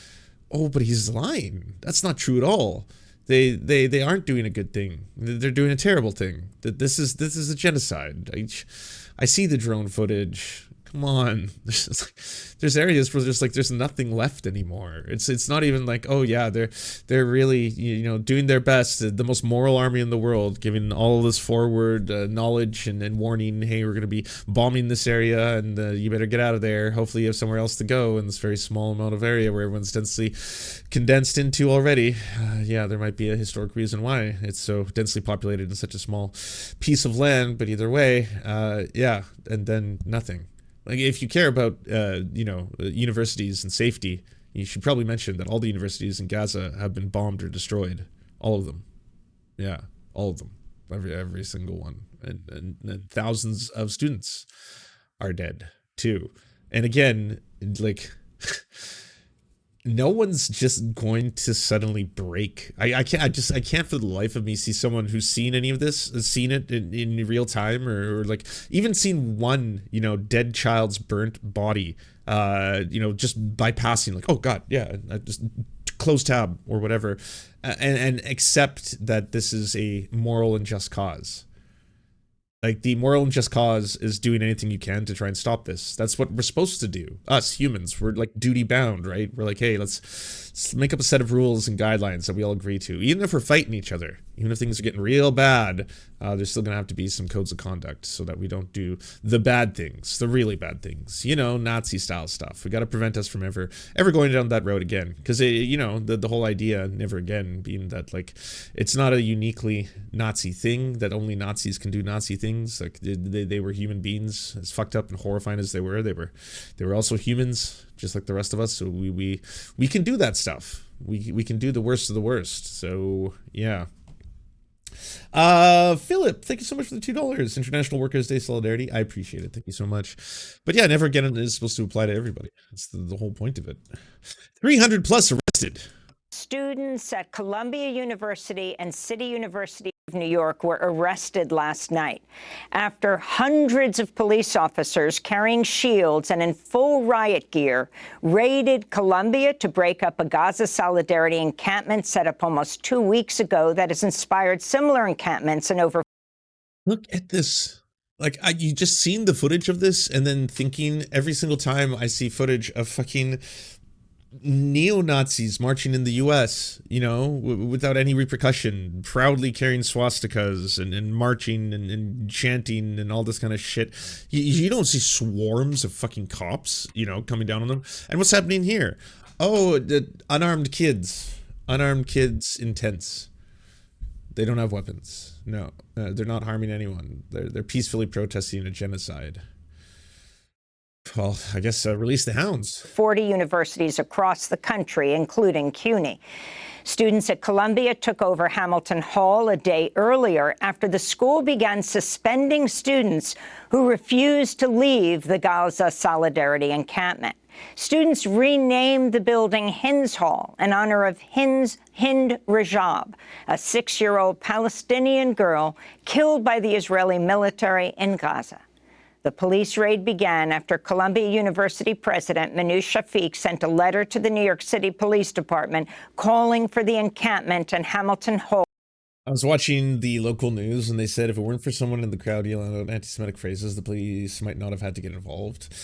oh, but he's lying. That's not true at all. They aren't doing a good thing. They're doing a terrible thing. This is a genocide. I see the drone footage. Come on. There's areas where there's nothing left anymore. It's not even like, oh yeah, they're really doing their best, the most moral army in the world, giving all this forward knowledge and warning, hey, we're going to be bombing this area and you better get out of there. Hopefully you have somewhere else to go in this very small amount of area where everyone's densely condensed into already. Yeah, there might be a historic reason why it's so densely populated in such a small piece of land, but either way, yeah, and then nothing. If you care about, universities and safety, you should probably mention that all the universities in Gaza have been bombed or destroyed. All of them. Yeah, all of them. Every single one. And thousands of students are dead, too. And again, no one's just going to suddenly break. I can't for the life of me see someone who's seen any of this, has seen it in real time, or like even seen one, dead child's burnt body, just bypassing, like, oh God, yeah, I just close tab or whatever, and accept that this is a moral and just cause. Like, the moral and just cause is doing anything you can to try and stop this. That's what we're supposed to do. Us humans, we're like duty bound, right? We're like, hey, let's make up a set of rules and guidelines that we all agree to. Even if we're fighting each other, even if things are getting real bad, there's still gonna have to be some codes of conduct so that we don't do the bad things, the really bad things, Nazi style stuff. We got to prevent us from ever going down that road again. Because, the whole idea, never again, being that, like, it's not a uniquely Nazi thing, that only Nazis can do Nazi things. Like, they were human beings, as fucked up and horrifying as they were also humans, just like the rest of us. So we can do that stuff. We can do the worst of the worst. So yeah. Philip, thank you so much for the $2. International Workers' Day Solidarity. I appreciate it. Thank you so much. But yeah, never again is supposed to apply to everybody. That's the whole point of it. 300 plus arrested. Students at Columbia University and City University of New York were arrested last night after hundreds of police officers carrying shields and in full riot gear raided Columbia to break up a Gaza solidarity encampment set up almost 2 weeks ago that has inspired similar encampments in over. Look at this. Like, you just seen the footage of this and then thinking every single time I see footage of fucking neo-Nazis marching in the US, without any repercussion, proudly carrying swastikas and marching and chanting and all this kind of shit. You don't see swarms of fucking cops, coming down on them. And what's happening here? Oh, the unarmed kids in tents. They don't have weapons. No, they're not harming anyone. They're peacefully protesting a genocide. Well, I guess release the hounds. 40 universities across the country, including CUNY. Students at Columbia took over Hamilton Hall a day earlier after the school began suspending students who refused to leave the Gaza Solidarity encampment. Students renamed the building Hinds Hall in honor of Hind Rajab, a 6-year-old Palestinian girl killed by the Israeli military in Gaza. The police raid began after Columbia University President Manoush Shafiq sent a letter to the New York City Police Department calling for the encampment in Hamilton Hall. I was watching the local news and they said if it weren't for someone in the crowd yelling out anti-Semitic phrases, the police might not have had to get involved.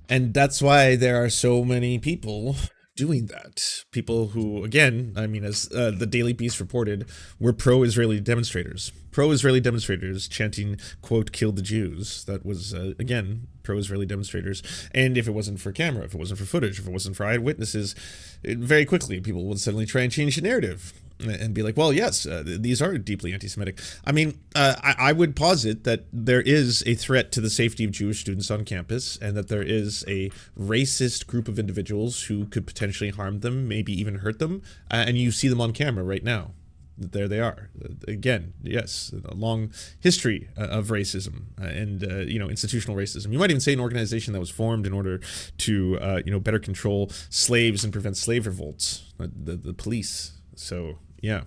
And that's why there are so many people doing that. People who, again, I mean, as the Daily Beast reported, were pro-Israeli demonstrators. Pro-Israeli demonstrators chanting, quote, kill the Jews. That was, again, pro-Israeli demonstrators. And if it wasn't for camera, if it wasn't for footage, if it wasn't for eyewitnesses, very quickly people would suddenly try and change the narrative and be like, well, yes, these are deeply anti-Semitic. I mean, I would posit that there is a threat to the safety of Jewish students on campus and that there is a racist group of individuals who could potentially harm them, maybe even hurt them. And you see them on camera right now. There they are. Again, yes, a long history of racism and, institutional racism. You might even say an organization that was formed in order to, better control slaves and prevent slave revolts, the police. So, yeah.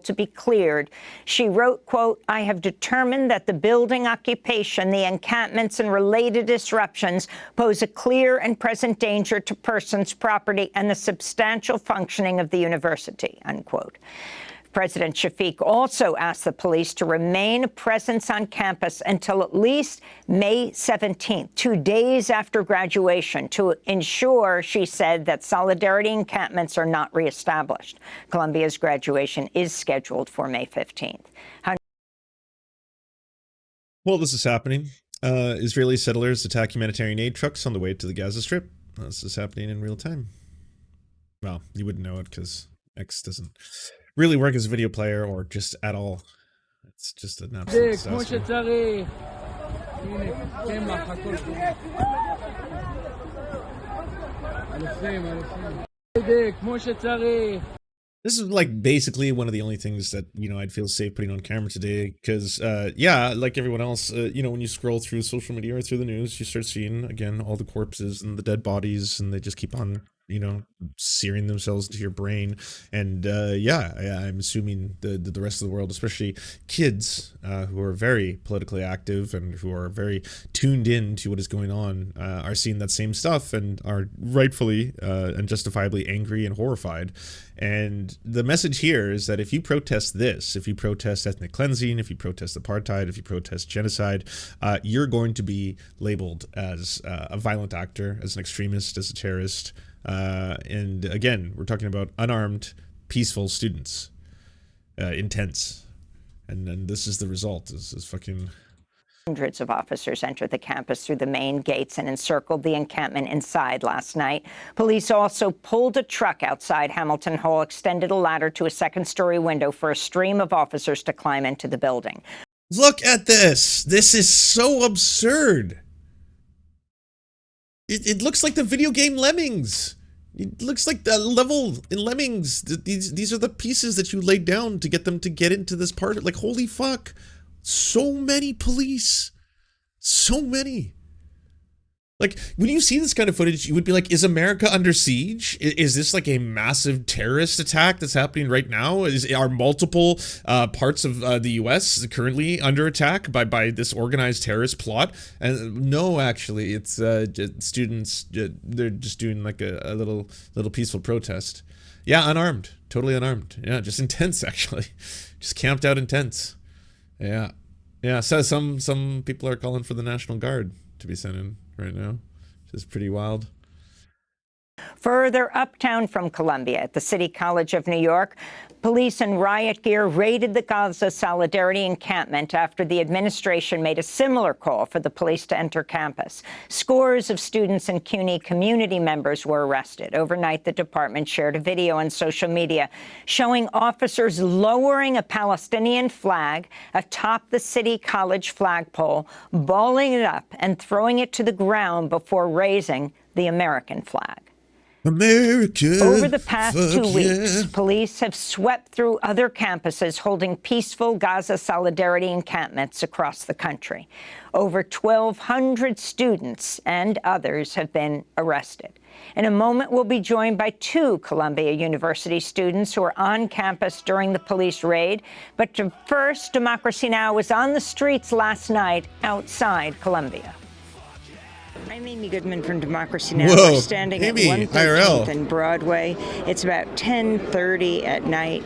To be cleared. She wrote, quote, I have determined that the building occupation, the encampments and related disruptions pose a clear and present danger to persons, property, and the substantial functioning of the university, unquote. President Shafiq also asked the police to remain a presence on campus until at least May 17th, 2 days after graduation, to ensure, she said, that solidarity encampments are not reestablished. Columbia's graduation is scheduled for May 15th. Well, this is happening. Israeli settlers attack humanitarian aid trucks on the way to the Gaza Strip. This is happening in real time. Well, you wouldn't know it because X doesn't really work as a video player or just at all. It's just an absolute disaster. This is like basically one of the only things that, I'd feel safe putting on camera today because, like everyone else, when you scroll through social media or through the news, you start seeing, again, all the corpses and the dead bodies and they just keep on you know, searing themselves into your brain. And yeah, I'm assuming the rest of the world, especially kids who are very politically active and who are very tuned in to what is going on, are seeing that same stuff and are rightfully and justifiably angry and horrified. And the message here is that if you protest this, if you protest ethnic cleansing, if you protest apartheid, if you protest genocide, you're going to be labeled as a violent actor, as an extremist, as a terrorist. And again, we're talking about unarmed, peaceful students, intense. And then this is the result, is fucking... Hundreds of officers entered the campus through the main gates and encircled the encampment inside last night. Police also pulled a truck outside Hamilton Hall, extended a ladder to a second-story window for a stream of officers to climb into the building. Look at this. This is so absurd. It looks like the video game Lemmings. It looks like the level in Lemmings. These are the pieces that you laid down to get them to get into this part. Like, holy fuck. So many police. So many. Like, when you see this kind of footage, you would be like, is America under siege? Is this like a massive terrorist attack that's happening right now? Are multiple parts of the U.S. currently under attack by this organized terrorist plot? And no, actually, it's students. They're just doing like a little peaceful protest. Yeah, unarmed. Totally unarmed. Yeah, just intense, actually. Just camped out intense. Yeah. Yeah, so some people are calling for the National Guard to be sent in right now, which is pretty wild. Further uptown from Columbia, at the City College of New York, police in riot gear raided the Gaza Solidarity encampment after the administration made a similar call for the police to enter campus. Scores of students and CUNY community members were arrested. Overnight, the department shared a video on social media showing officers lowering a Palestinian flag atop the City College flagpole, balling it up and throwing it to the ground before raising the American flag. America. Over the past 2 weeks, yeah. Police have swept through other campuses holding peaceful Gaza Solidarity encampments across the country. Over 1,200 students and others have been arrested. In a moment, we'll be joined by 2 Columbia University students who were on campus during the police raid. But first, Democracy Now! Was on the streets last night outside Columbia. I'm Amy Goodman from Democracy Now! Whoa, We're standing Amy, at 113th IRL. and Broadway. It's about 10:30 at night.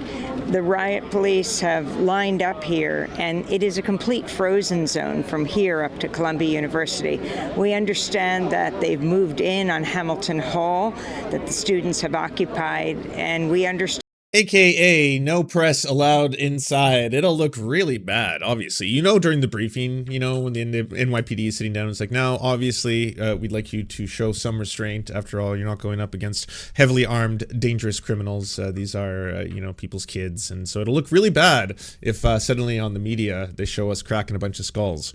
The riot police have lined up here, and it is a complete frozen zone from here up to Columbia University. We understand that they've moved in on Hamilton Hall, that the students have occupied, and we understand AKA no press allowed inside. It'll look really bad, obviously. You know, during the briefing, you know, when the NYPD is sitting down, it's like, now, obviously, we'd like you to show some restraint. After all, you're not going up against heavily armed, dangerous criminals. These are, you know, people's kids. And so it'll look really bad if suddenly on the media they show us cracking a bunch of skulls.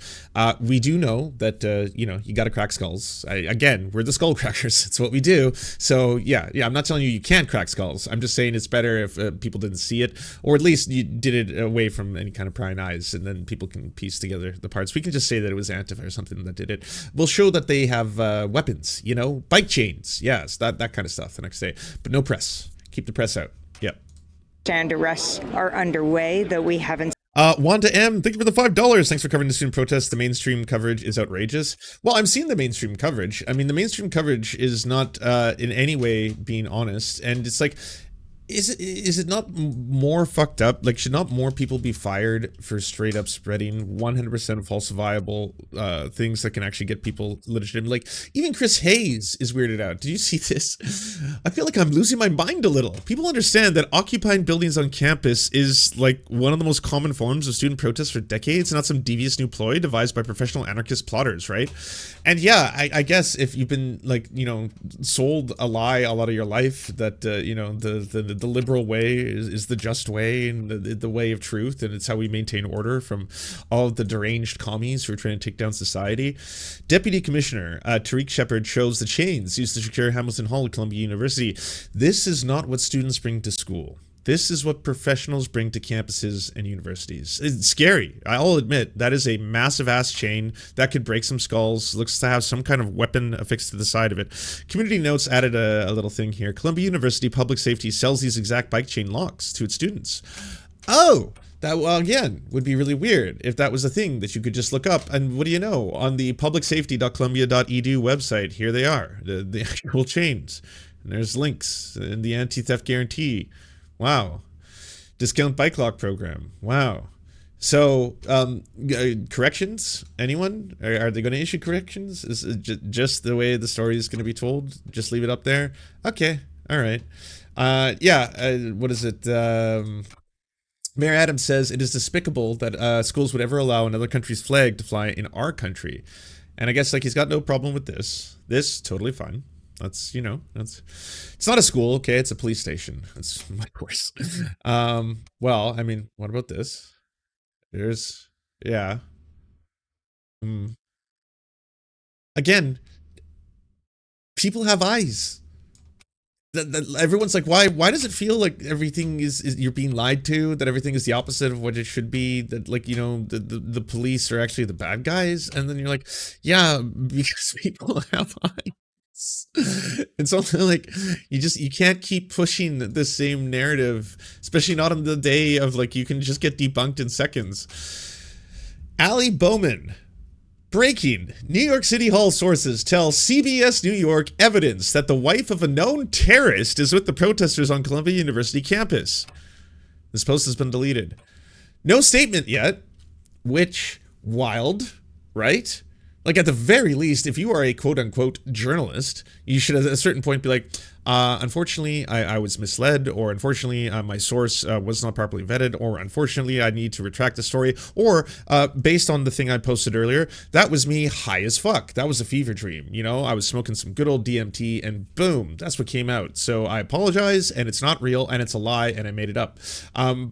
We do know that, you know, you got to crack skulls. Again, we're the skull crackers. It's what we do. So, yeah, I'm not telling you can't crack skulls. I'm just saying it's better if people didn't see it, or at least you did it away from any kind of prying eyes, and then people can piece together the parts. We can just say that it was Antifa or something that did it. We'll show that they have weapons, you know, bike chains, yes, that kind of stuff the next day. But no press. Keep the press out. Yep. arrests are underway, though we haven't. Wanda M, thank you for the $5. Thanks for covering the student protests. The mainstream coverage is outrageous. Well, I'm seeing the mainstream coverage. I mean, the mainstream coverage is not in any way being honest, and it's like, is it not more fucked up? Like, should not more people be fired for straight up spreading 100% falsifiable things that can actually get people legitimate? Like, even Chris Hayes is weirded out. Did you see this? I feel like I'm losing my mind a little. People understand that occupying buildings on campus is like one of the most common forms of student protest for decades, not some devious new ploy devised by professional anarchist plotters, right? And yeah, I guess if you've been, like, you know, sold a lie a lot of your life that, you know, the liberal way is the just way and the way of truth, and it's how we maintain order from all of the deranged commies who are trying to take down society. Deputy Commissioner Tariq Shepard shows the chains used to secure Hamilton Hall at Columbia University. This is not what students bring to school. This is what professionals bring to campuses and universities. It's scary. I'll admit that is a massive ass chain that could break some skulls. Looks to have some kind of weapon affixed to the side of it. Community Notes added a little thing here. Columbia University Public Safety sells these exact bike chain locks to its students. Oh, that, well, again, would be really weird if that was a thing that you could just look up. And what do you know? On the publicsafety.columbia.edu website, here they are, the actual chains. And there's links and the anti-theft guarantee. Wow. Discount bike lock program. Wow. So, corrections? Anyone? Are they going to issue corrections? Is it just the way the story is going to be told? Just leave it up there? Okay. All right. What is it? Mayor Adams says it is despicable that schools would ever allow another country's flag to fly in our country. And I guess like he's got no problem with this. This, totally fine. That's, you know, it's not a school, okay? It's a police station. That's my course. Well, I mean, what about this? There's, yeah. Again, people have eyes. Everyone's like, why does it feel like everything is you're being lied to, that everything is the opposite of what it should be, that, like, you know, the police are actually the bad guys? And then you're like, yeah, because people have eyes. It's also like you can't keep pushing the same narrative, especially not on the day of, like, you can just get debunked in seconds. Ali Bowman. Breaking. New York City Hall sources tell CBS New York evidence that the wife of a known terrorist is with the protesters on Columbia University campus. This post has been deleted. No statement yet, which, wild, right? Like, at the very least, if you are a quote-unquote journalist, you should at a certain point be like, unfortunately, I was misled, or unfortunately, my source was not properly vetted, or unfortunately, I need to retract the story, or based on the thing I posted earlier, that was me high as fuck. That was a fever dream, you know? I was smoking some good old DMT, and boom, that's what came out. So I apologize, and it's not real, and it's a lie, and I made it up.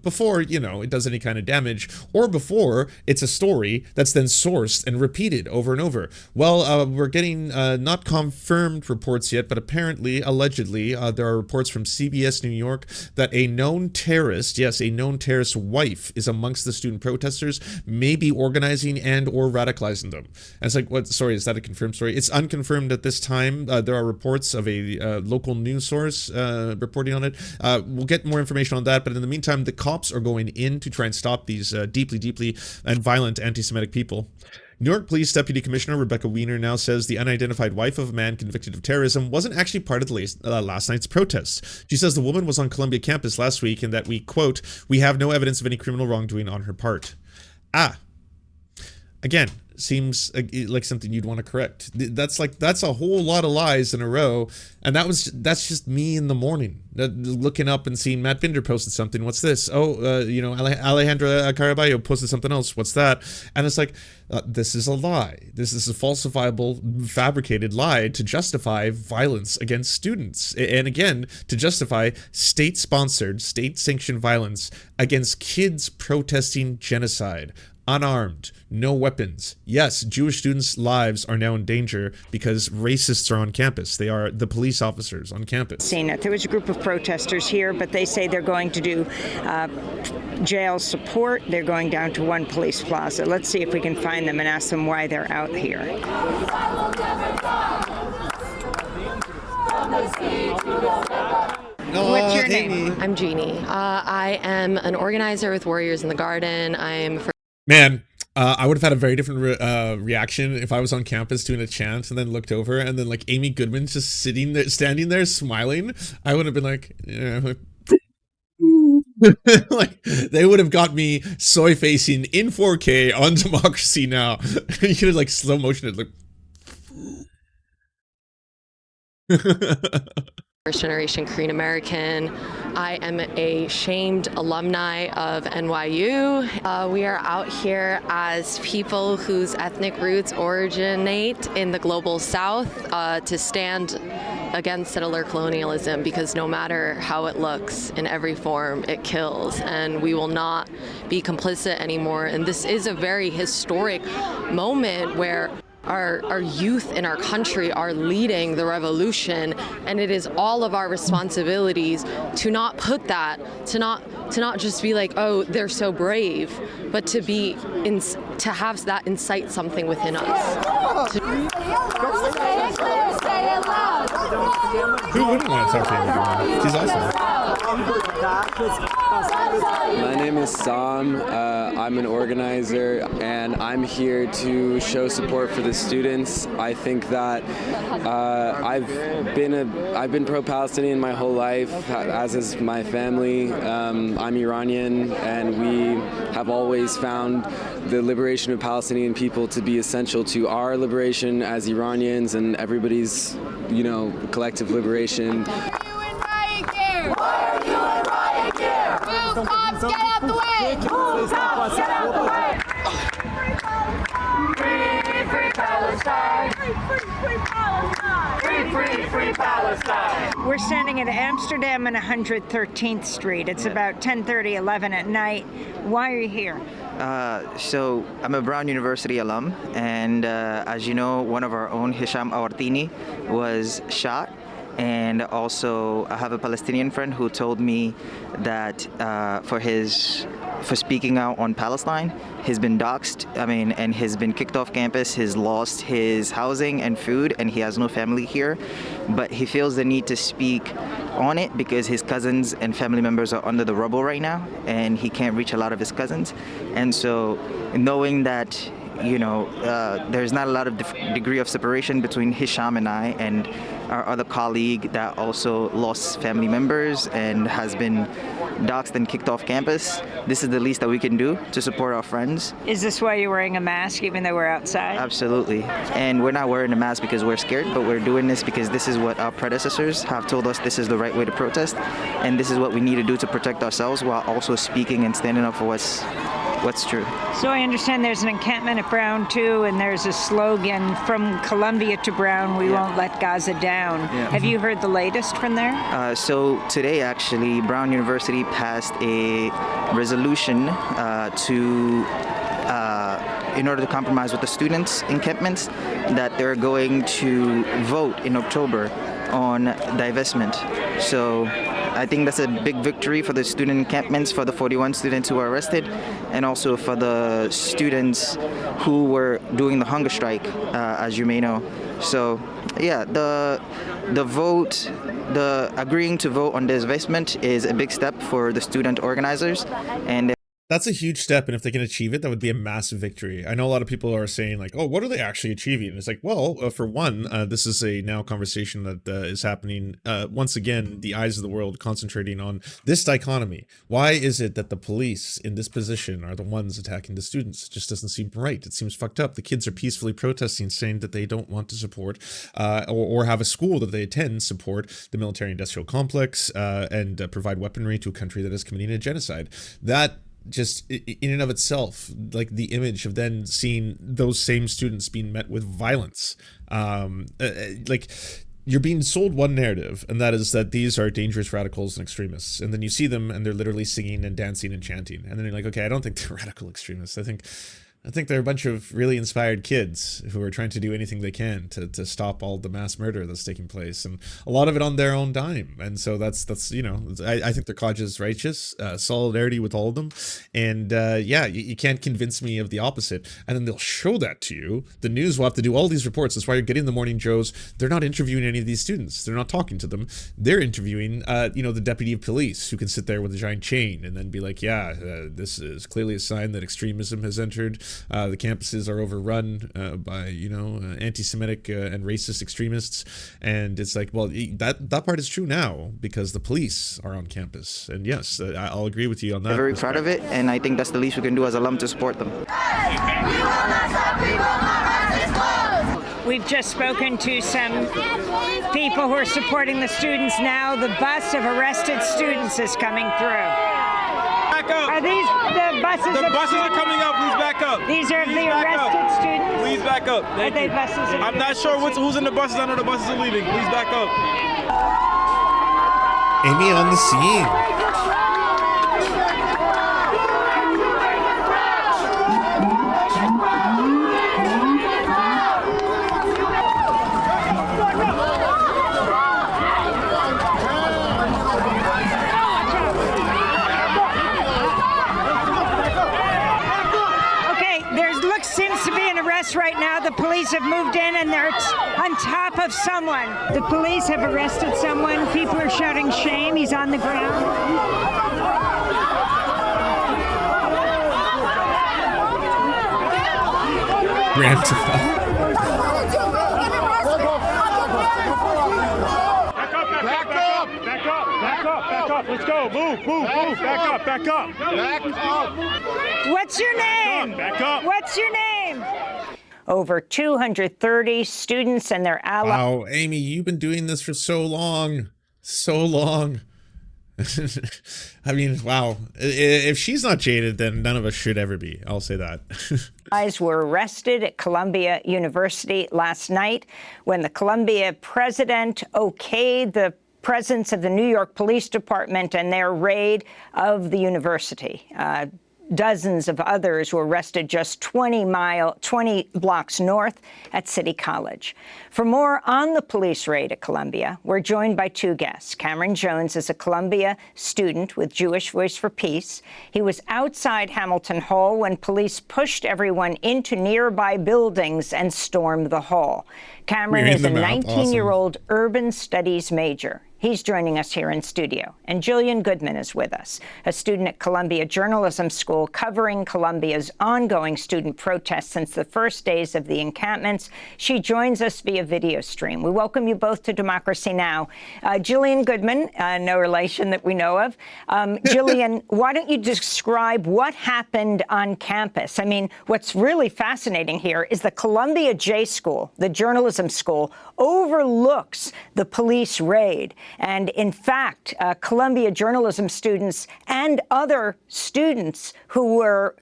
Before, you know, it does any kind of damage, or before it's a story that's then sourced and repeated over and over. Well, we're getting not confirmed reports yet, but apparently, allegedly, there are reports from CBS New York that a known terrorist, yes, a known terrorist's wife is amongst the student protesters, maybe organizing and or radicalizing them. And it's like, what? Sorry, is that a confirmed story? It's unconfirmed at this time. There are reports of a local news source reporting on it. We'll get more information on that, but in the meantime, the cops are going in to try and stop these deeply and violent anti-Semitic people. New York Police Deputy Commissioner Rebecca Weiner now says the unidentified wife of a man convicted of terrorism wasn't actually part of the last night's protests. She says the woman was on Columbia campus last week and that we, quote, we have no evidence of any criminal wrongdoing on her part. Again, seems like something you'd want to correct. That's a whole lot of lies in a row, and that's just me in the morning looking up and seeing Matt Binder posted something. What's this? Oh, you know, Alejandra Caraballo posted something else. What's that? And it's like, this is a lie. This is a falsifiable, fabricated lie to justify violence against students, and again, to justify state-sponsored, state-sanctioned violence against kids protesting genocide. Unarmed, no weapons. Yes, Jewish students' lives are now in danger because racists are on campus. They are the police officers on campus. Seen it. There was a group of protesters here, but they say they're going to do jail support. They're going down to one police plaza. Let's see if we can find them and ask them why they're out here. What's your name? I'm Jeannie. I am an organizer with Warriors in the Garden. I'm for Man, I would have had a very different reaction if I was on campus doing a chant and then looked over and then like Amy Goodman's just standing there smiling. I would have been like, yeah, like they would have got me soy facing in 4K on Democracy Now. You could have like slow motion it, like. First generation Korean American. I am a shamed alumni of NYU. We are out here as people whose ethnic roots originate in the global South to stand against settler colonialism, because no matter how it looks, in every form, it kills, and we will not be complicit anymore. And this is a very historic moment where Our youth in our country are leading the revolution, and it is all of our responsibilities to not put that, to not just be like, oh, they're so brave, but to have that incite something within us. Who wouldn't want to talk to him? She's awesome. My name is Sam. I'm an organizer, and I'm here to show support for the students. I think that I've been pro-Palestinian my whole life, as is my family. I'm Iranian, and we have always found the liberation of Palestinian people to be essential to our liberation as Iranians and everybody's, collective liberation. Move, cops, get out the way! Move, cops, get out the way! Free, free Palestine! Free Palestine! Free Palestine! We're standing at Amsterdam and 113th Street. It's about 10:30, 11 at night. Why are you here? So I'm a Brown University alum, and as you know, one of our own, Hisham Awartini, was shot. And also, I have a Palestinian friend who told me that for speaking out on Palestine, he's been doxxed, and he's been kicked off campus, he's lost his housing and food, and he has no family here. But he feels the need to speak on it because his cousins and family members are under the rubble right now, and he can't reach a lot of his cousins. And so, knowing that there's not a lot of degree of separation between Hisham and I and our other colleague that also lost family members and has been doxxed and kicked off campus. This is the least that we can do to support our friends. Is this why you're wearing a mask even though we're outside? Absolutely. And we're not wearing a mask because we're scared, but we're doing this because this is what our predecessors have told us this is the right way to protest, and this is what we need to do to protect ourselves while also speaking and standing up for what's true. So I understand there's an encampment at Brown too, and there's a slogan from Columbia to Brown, we won't let Gaza down. Yeah. Have you heard the latest from there? So today actually Brown University passed a resolution in order to compromise with the students' encampments, that they're going to vote in October on divestment. So I think that's a big victory for the student encampments, for the 41 students who were arrested, and also for the students who were doing the hunger strike, as you may know. So yeah, the agreeing to vote on divestment is a big step for the student organizers, and that's a huge step, and if they can achieve it, that would be a massive victory. I know a lot of people are saying like, oh, what are they actually achieving? And it's like, well, for one, this is a now conversation that is happening. Once again, the eyes of the world concentrating on this dichotomy. Why is it that the police in this position are the ones attacking the students? It just doesn't seem right. It seems fucked up. The kids are peacefully protesting, saying that they don't want to support or have a school that they attend support the military industrial complex and provide weaponry to a country that is committing a genocide. That just in and of itself, like the image of then seeing those same students being met with violence, like you're being sold one narrative, and that is that these are dangerous radicals and extremists, and then you see them and they're literally singing and dancing and chanting, and then you're like, okay, I don't think they're radical extremists. I think they're a bunch of really inspired kids who are trying to do anything they can to stop all the mass murder that's taking place, and a lot of it on their own dime. And so that's I think their cause is righteous, solidarity with all of them, and you can't convince me of the opposite. And then they'll show that to you. The news will have to do all these reports. That's why you're getting the Morning Joes. They're not interviewing any of these students. They're not talking to them. They're interviewing the deputy of police, who can sit there with a giant chain and then be like, this is clearly a sign that extremism has entered. The campuses are overrun by anti-Semitic and racist extremists, and it's like, well, that part is true now because the police are on campus. And yes, I'll agree with you on that. I'm very proud of it, and I think that's the least we can do as alum to support them. We've just spoken to some people who are supporting the students now. The bus of arrested students is coming through. Back up. Are these the buses? The buses are coming up. Please back up. These are Please the arrested students? Please back up. Thank are they you. buses? I'm not sure who's in the buses. I know the buses are leaving. Please back up. Amy on the scene. Yes, right now the police have moved in and they're on top of someone. The police have arrested someone. People are shouting shame. He's on the ground. Grand Theft Auto. Back up. Let's go. Move. Back up. What's your name? Back up. What's your name? Over 230 students and their allies. Wow, Amy, you've been doing this for so long. So long. I mean, wow. If she's not jaded, then none of us should ever be. I'll say that. Guys were arrested at Columbia University last night when the Columbia president okayed the presence of the New York Police Department and their raid of the university. Dozens of others were arrested just 20 blocks north at City College. For more on the police raid at Columbia, we're joined by two guests. Cameron Jones is a Columbia student with Jewish Voice for Peace. He was outside Hamilton Hall when police pushed everyone into nearby buildings and stormed the hall. Cameron is a 19-year-old urban studies major. He's joining us here in studio. And Jillian Goodman is with us, a student at Columbia Journalism School covering Columbia's ongoing student protests since the first days of the encampments. She joins us via video stream. We welcome you both to Democracy Now! Jillian Goodman, no relation that we know of. Jillian, why don't you describe what happened on campus? I mean, what's really fascinating here is the Columbia J School, the journalism school, overlooks the police raid. And in fact, Columbia journalism students and other students who were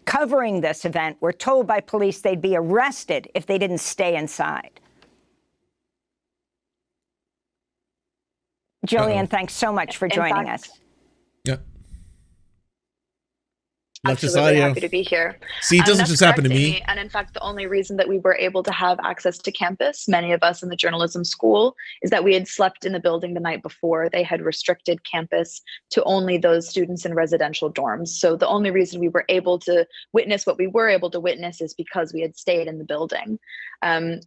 covering this event were told by police they'd be arrested if they didn't stay inside. Jillian, thanks so much for joining us. Yeah. Absolutely happy to be here. See, it doesn't just happen to me. And in fact, the only reason that we were able to have access to campus, many of us in the journalism school, is that we had slept in the building the night before. They had restricted campus to only those students in residential dorms. So the only reason we were able to witness what we were able to witness is because we had stayed in the building.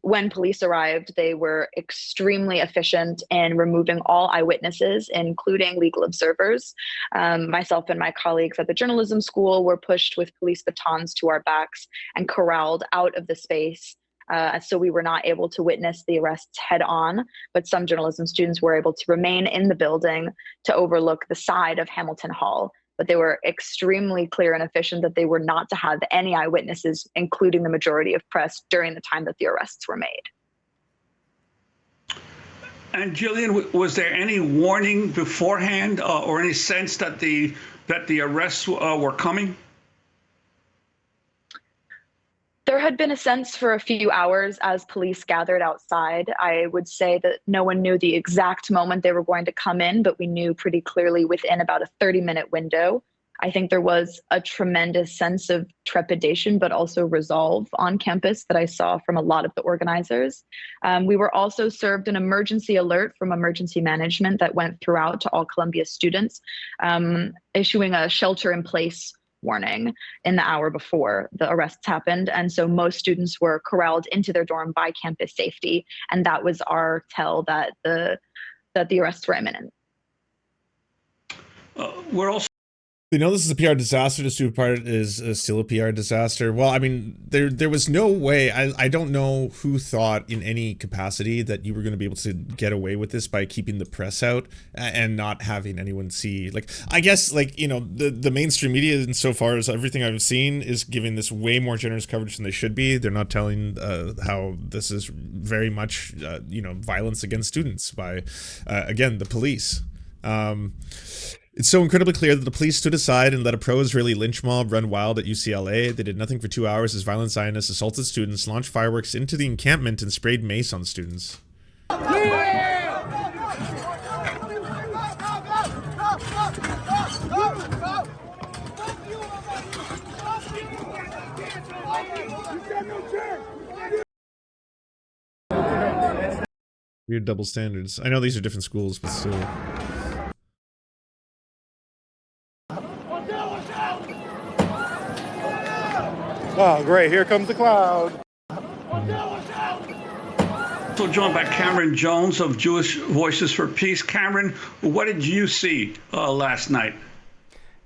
When police arrived, they were extremely efficient in removing all eyewitnesses, including legal observers. Myself and my colleagues at the journalism school were pushed with police batons to our backs and corralled out of the space. So we were not able to witness the arrests head on, but some journalism students were able to remain in the building to overlook the side of Hamilton Hall. But they were extremely clear and efficient that they were not to have any eyewitnesses, including the majority of press, during the time that the arrests were made. And Jillian, was there any warning beforehand or any sense that the arrests were coming? There had been a sense for a few hours as police gathered outside. I would say that no one knew the exact moment they were going to come in, but we knew pretty clearly within about a 30-minute window. I think there was a tremendous sense of trepidation, but also resolve on campus that I saw from a lot of the organizers. We were also served an emergency alert from emergency management that went throughout to all Columbia students, issuing a shelter-in-place warning in the hour before the arrests happened. And so most students were corralled into their dorm by campus safety. And that was our tell that the arrests were imminent. We're also They know this is a PR disaster. The super part is still a PR disaster. Well, I mean, there was no way. I don't know who thought in any capacity that you were going to be able to get away with this by keeping the press out and not having anyone see. Like, I guess, like, you know, the mainstream media, insofar as everything I've seen, is giving this way more generous coverage than they should be. They're not telling how this is very much, you know, violence against students by, again, the police. It's so incredibly clear that the police stood aside and let a pro-Israeli lynch mob run wild at UCLA. They did nothing for 2 hours as violent Zionists assaulted students, launched fireworks into the encampment, and sprayed mace on students. Weird double standards. I know these are different schools, but still. Oh, great. Here comes the cloud. So joined by Cameron Jones of Jewish Voices for Peace. Cameron, what did you see last night?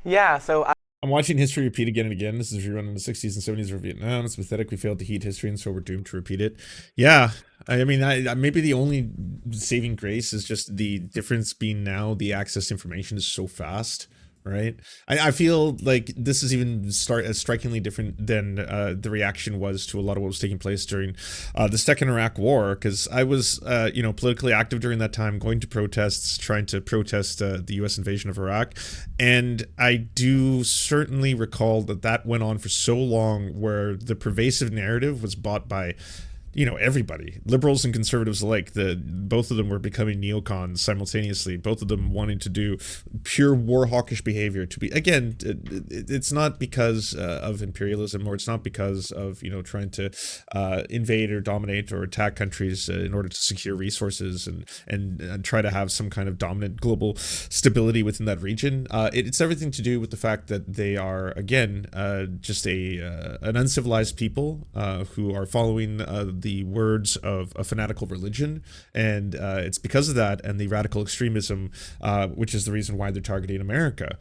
Yeah, so I'm watching history repeat again and again. This is rerun in the 60s and 70s of Vietnam. It's pathetic. We failed to heed history, and so we're doomed to repeat it. Yeah, I mean, maybe the only saving grace is just the difference being now the access to information is so fast, right? I feel like this is even strikingly different than the reaction was to a lot of what was taking place during the second Iraq War, because I was, politically active during that time, going to protests, trying to protest the U.S. invasion of Iraq, and I do certainly recall that went on for so long, where the pervasive narrative was bought by everybody, liberals and conservatives alike. Both of them were becoming neocons simultaneously, both of them wanting to do pure war hawkish behavior. To be, again, it's not because of imperialism, or it's not because of trying to invade or dominate or attack countries in order to secure resources and try to have some kind of dominant global stability within that region. It's everything to do with the fact that they are, again, just an uncivilized people who are following the words of a fanatical religion, and it's because of that and the radical extremism, which is the reason why they're targeting America.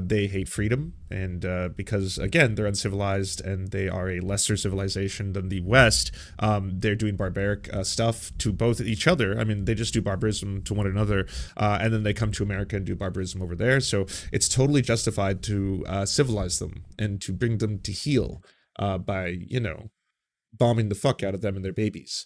They hate freedom, and because, again, they're uncivilized and they are a lesser civilization than the West, they're doing barbaric stuff to both each other. I mean, they just do barbarism to one another, and then they come to America and do barbarism over there. So it's totally justified to civilize them and to bring them to heel by, bombing the fuck out of them and their babies.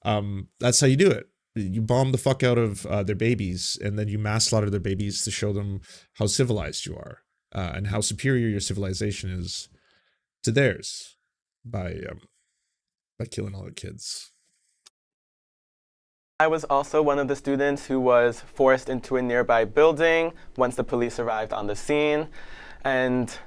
That's how you do it. You bomb the fuck out of their babies, and then you mass slaughter their babies to show them how civilized you are, and how superior your civilization is to theirs by killing all the kids. I was also one of the students who was forced into a nearby building once the police arrived on the scene, and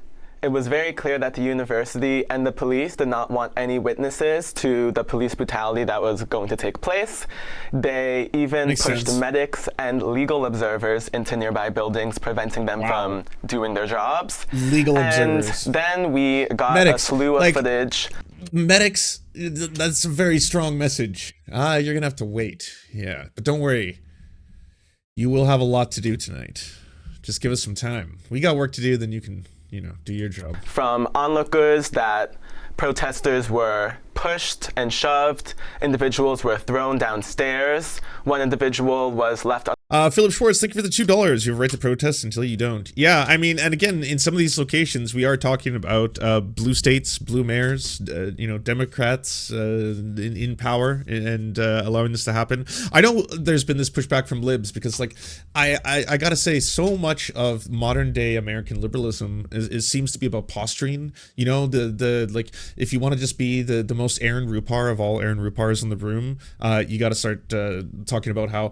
it was very clear that the university and the police did not want any witnesses to the police brutality that was going to take place. They even pushed medics and legal observers into nearby buildings, preventing them from doing their jobs. Legal observers. Then we got a slew of footage. Medics, that's a very strong message. You're going to have to wait. Yeah, but don't worry. You will have a lot to do tonight. Just give us some time. We got work to do, then you can do your job. From onlookers that protesters were pushed and shoved, individuals were thrown downstairs, one individual was left on Philip Schwartz, thank you for the $2. You have a right to protest until you don't. Yeah, I mean, and again, in some of these locations, we are talking about blue states, blue mayors, Democrats in power and allowing this to happen. I know there's been this pushback from libs because, I gotta say, so much of modern day American liberalism seems to be about posturing. If you want to just be the most Aaron Rupar of all Aaron Rupars in the room, you got to start talking about how,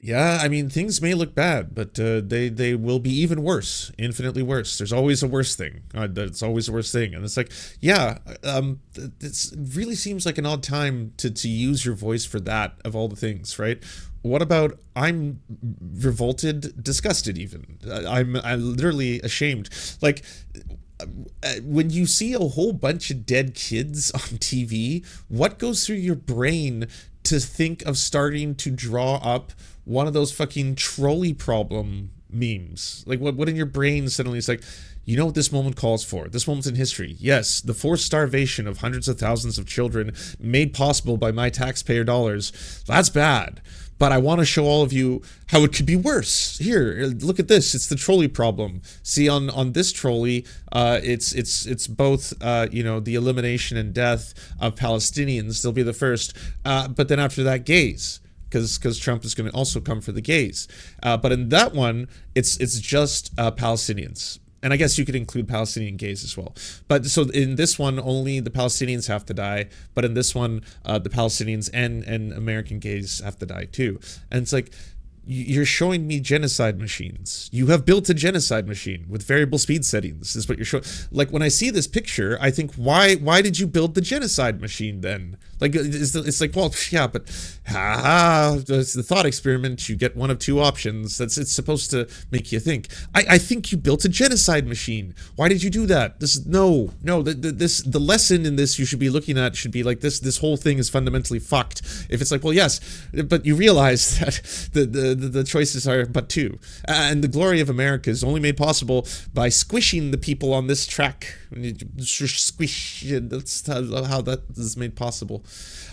yeah, I mean, things may look bad, but they will be even worse, infinitely worse. There's always a worse thing. That's always a worse thing. And it's like, yeah, it really seems like an odd time to use your voice for that, of all the things, right? What about I'm revolted, disgusted even? I'm literally ashamed. When you see a whole bunch of dead kids on TV, what goes through your brain to think of starting to draw up one of those fucking trolley problem memes? What in your brain suddenly is like, you know what this moment calls for? This moment's in history. Yes, the forced starvation of hundreds of thousands of children made possible by my taxpayer dollars. That's bad. But I want to show all of you how it could be worse. Here, look at this. It's the trolley problem. See, on this trolley, it's both the elimination and death of Palestinians. They'll be the first, but then after that, gays, because Trump is going to also come for the gays. But in that one, it's just Palestinians. And I guess you could include Palestinian gays as well. But so in this one, only the Palestinians have to die. But in this one, the Palestinians and American gays have to die too. And it's like, you're showing me genocide machines. You have built a genocide machine with variable speed settings. Is what you're showing. Like, when I see this picture, I think, why did you build the genocide machine then? Like, it's like, well, yeah, but it's the thought experiment. You get one of two options. It's supposed to make you think. I think you built a genocide machine. Why did you do that? The lesson in this you should be looking at should be like, this whole thing is fundamentally fucked. If it's like, well, yes, but you realize that the choices are but two, and the glory of America is only made possible by squishing the people on this track. Squish, that's how that is made possible.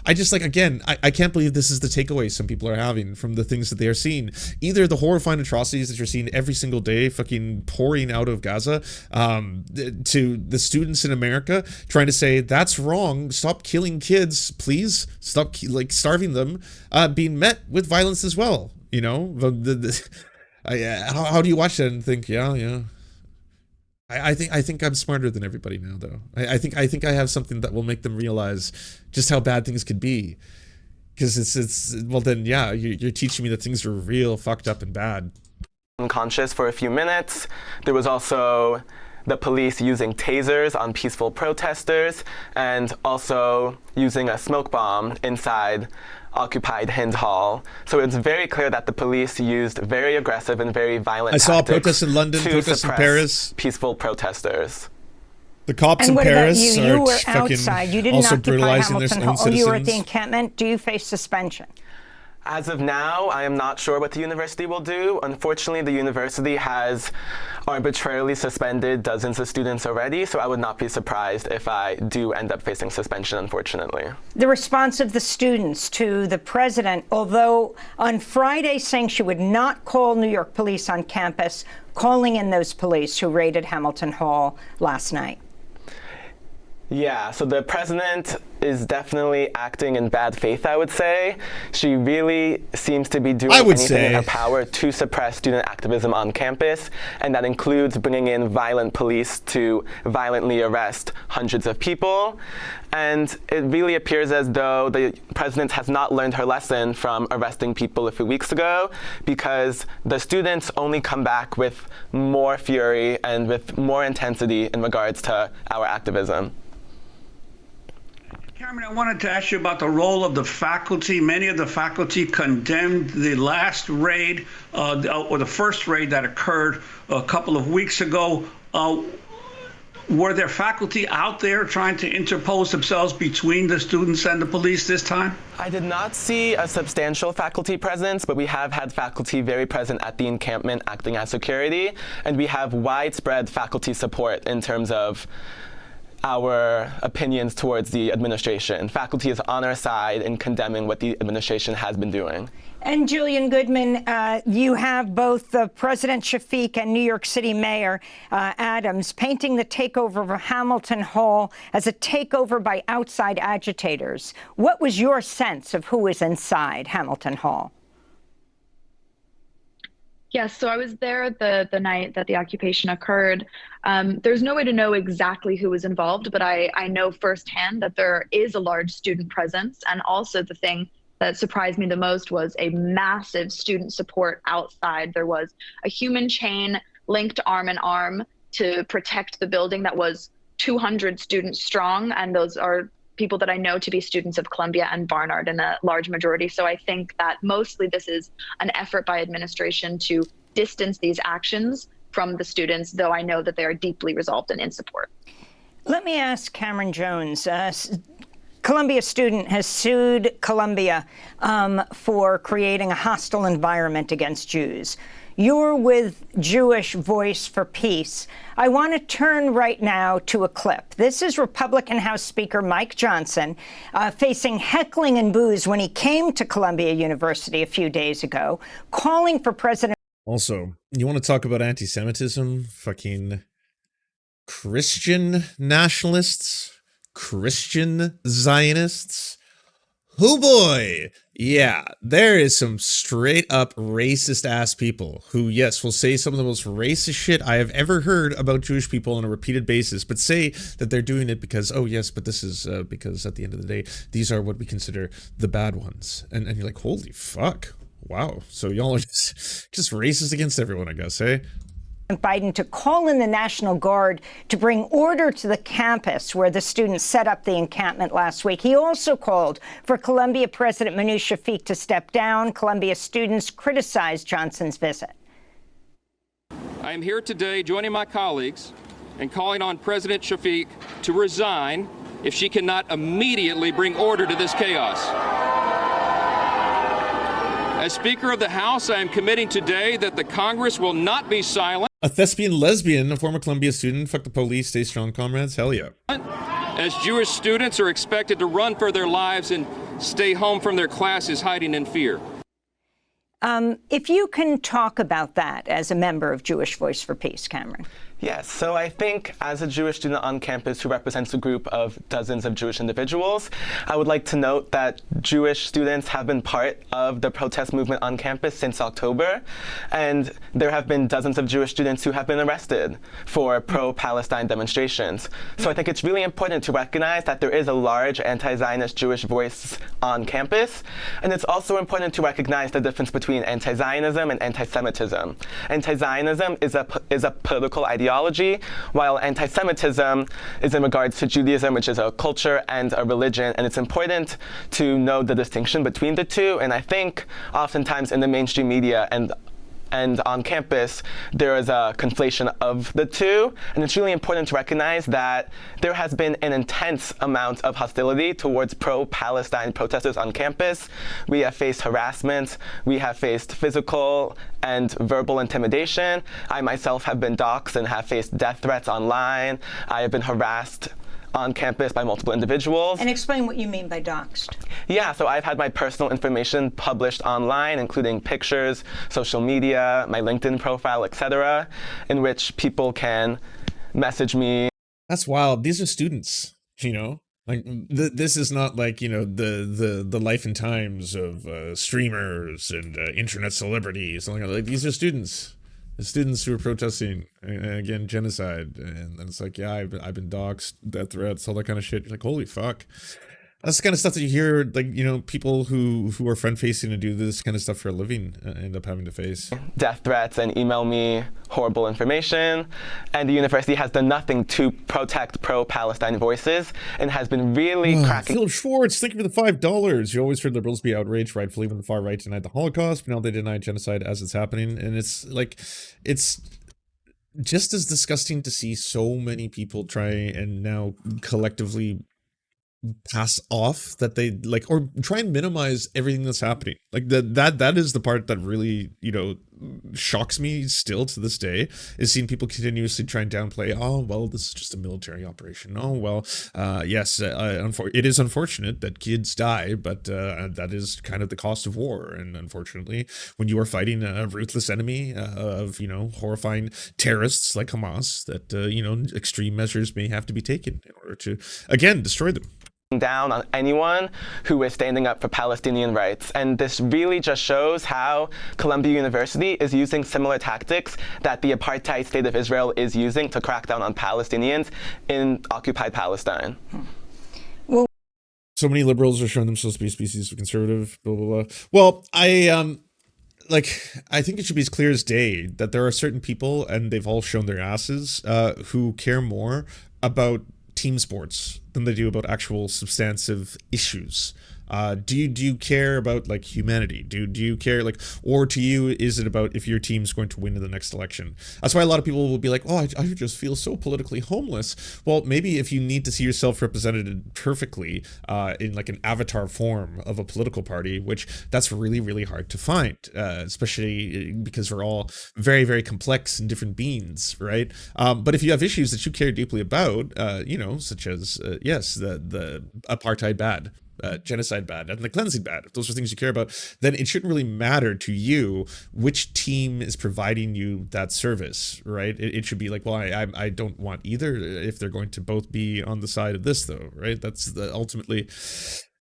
I just, like, again, I can't believe this is the takeaway some people are having from the things that they are seeing. Either the horrifying atrocities that you're seeing every single day fucking pouring out of Gaza, to the students in America trying to say, that's wrong, stop killing kids, please, stop starving them, being met with violence as well. You know, how do you watch that and think, yeah. I think I'm smarter than everybody now, though. I think I have something that will make them realize just how bad things could be. Because it's well, then, yeah, you're teaching me that things are real fucked up and bad. Unconscious for a few minutes. There was also the police using tasers on peaceful protesters, and also using a smoke bomb inside occupied Hind Hall. So it's very clear that the police used very aggressive and very violent tactics. I saw protests in London, protests in Paris. Peaceful protesters. The cops in Paris you? are You were fucking outside. You didn't also occupy brutalizing their Hamilton own Hall. citizens. You were at the encampment. Do you face suspension? As of now, I am not sure what the university will do. Unfortunately, the university has arbitrarily suspended dozens of students already, so I would not be surprised if I do end up facing suspension, unfortunately. The response of the students to the president, although on Friday saying she would not call New York police on campus, calling in those police who raided Hamilton Hall last night. Yeah, so the president is definitely acting in bad faith, I would say. She really seems to be doing anything in her power to suppress student activism on campus, and that includes bringing in violent police to violently arrest hundreds of people. And it really appears as though the president has not learned her lesson from arresting people a few weeks ago, because the students only come back with more fury and with more intensity in regards to our activism. Cameron, I wanted to ask you about the role of the faculty. Many of the faculty condemned the last raid, or the first raid that occurred a couple of weeks ago. Were there faculty out there trying to interpose themselves between the students and the police this time? I did not see a substantial faculty presence, but we have had faculty very present at the encampment acting as security, and we have widespread faculty support in terms of our opinions towards the administration. Faculty is on our side in condemning what the administration has been doing. And Julian Goodman, you have both President Shafiq and New York City Mayor Adams painting the takeover of Hamilton Hall as a takeover by outside agitators. What was your sense of who was inside Hamilton Hall? Yes, so I was there the night that the occupation occurred. There's no way to know exactly who was involved, but I know firsthand that there is a large student presence. And also the thing that surprised me the most was a massive student support outside. There was a human chain linked arm in arm to protect the building that was 200 students strong. And those are people that I know to be students of Columbia and Barnard in a large majority. So I think that mostly this is an effort by administration to distance these actions from the students, though I know that they are deeply resolved and in support. Let me ask Cameron Jones. Columbia student has sued Columbia for creating a hostile environment against Jews. You're with Jewish Voice for Peace. I want to turn right now to a clip. This is Republican House Speaker Mike Johnson facing heckling and boos when he came to Columbia University a few days ago, calling for President. Also, you want to talk about anti-Semitism? Fucking Christian nationalists? Christian Zionists? Oh boy! Yeah, there is some straight up racist ass people who, yes, will say some of the most racist shit I have ever heard about Jewish people on a repeated basis, but say that they're doing it because, oh yes, but this is because at the end of the day, these are what we consider the bad ones. And you're like, holy fuck. Wow. So y'all are just racist against everyone, I guess, hey? Biden to call in the National Guard to bring order to the campus where the students set up the encampment last week. He also called for Columbia President Manoush Shafik to step down. Columbia students criticized Johnson's visit. I am here today joining my colleagues and calling on President Shafik to resign if she cannot immediately bring order to this chaos. As Speaker of the House, I am committing today that the Congress will not be silent. A thespian lesbian, a former Columbia student. Fuck the police, stay strong, comrades. Hell yeah. As Jewish students are expected to run for their lives and stay home from their classes hiding in fear. If you can talk about that as a member of Jewish Voice for Peace, Cameron. Yes, so I think as a Jewish student on campus who represents a group of dozens of Jewish individuals, I would like to note that Jewish students have been part of the protest movement on campus since October, and there have been dozens of Jewish students who have been arrested for pro-Palestine demonstrations. So I think it's really important to recognize that there is a large anti-Zionist Jewish voice on campus, and it's also important to recognize the difference between anti-Zionism and anti-Semitism. Anti-Zionism is a political ideology, while anti-Semitism is in regards to Judaism, which is a culture and a religion, and it's important to know the distinction between the two. And I think oftentimes in the mainstream media and on campus, there is a conflation of the two, and it's really important to recognize that there has been an intense amount of hostility towards pro-Palestine protesters on campus. We have faced harassment, we have faced physical and verbal intimidation. I myself have been doxxed and have faced death threats online. I have been harassed on campus by multiple individuals. And explain what you mean by doxxed. Yeah, so I've had my personal information published online, including pictures, social media, my LinkedIn profile, etc., in which people can message me. That's wild. These are students, you know? Like, this is not like, you know, the life and times of streamers and internet celebrities. Like, these are students. The students who are protesting, again, genocide. And it's like, yeah, I've been doxxed, death threats, all that kind of shit. You're like, holy fuck. That's the kind of stuff that you hear, like, you know, people who are front-facing and do this kind of stuff for a living end up having to face. Death threats and email me horrible information. And the university has done nothing to protect pro-Palestine voices and has been really cracking. Philip Schwartz, thank you for the $5. You always heard liberals be outraged, rightfully, when the far right denied the Holocaust, but now they deny genocide as it's happening. And it's like, it's just as disgusting to see so many people try and now collectively pass off that they like, or try and minimize everything that's happening. Like that is the part that really, you know, shocks me still to this day, is seeing people continuously try and downplay, oh well, this is just a military operation, oh well, yes, it is unfortunate that kids die, but that is kind of the cost of war. And unfortunately, when you are fighting a ruthless enemy of, you know, horrifying terrorists like Hamas, that you know, extreme measures may have to be taken in order to, again, destroy them. Down on anyone who is standing up for Palestinian rights. And this really just shows how Columbia University is using similar tactics that the apartheid state of Israel is using to crack down on Palestinians in occupied Palestine. Well, so many liberals are showing themselves to be a species of conservative, blah, blah, blah. Well, I think it should be as clear as day that there are certain people, and they've all shown their asses, who care more about team sports than they do about actual substantive issues. Do you care about, like, humanity? Do you care, like, or to you, is it about if your team's going to win in the next election? That's why a lot of people will be like, oh, I just feel so politically homeless. Well, maybe if you need to see yourself represented perfectly in like an avatar form of a political party, which that's really, really hard to find, especially because we're all very, very complex and different beings, right? But if you have issues that you care deeply about, you know, such as, yes, the apartheid bad, genocide bad, and the cleansing bad, if those are things you care about, then it shouldn't really matter to you which team is providing you that service, right? It should be like, well, I don't want either if they're going to both be on the side of this, though, right? That's ultimately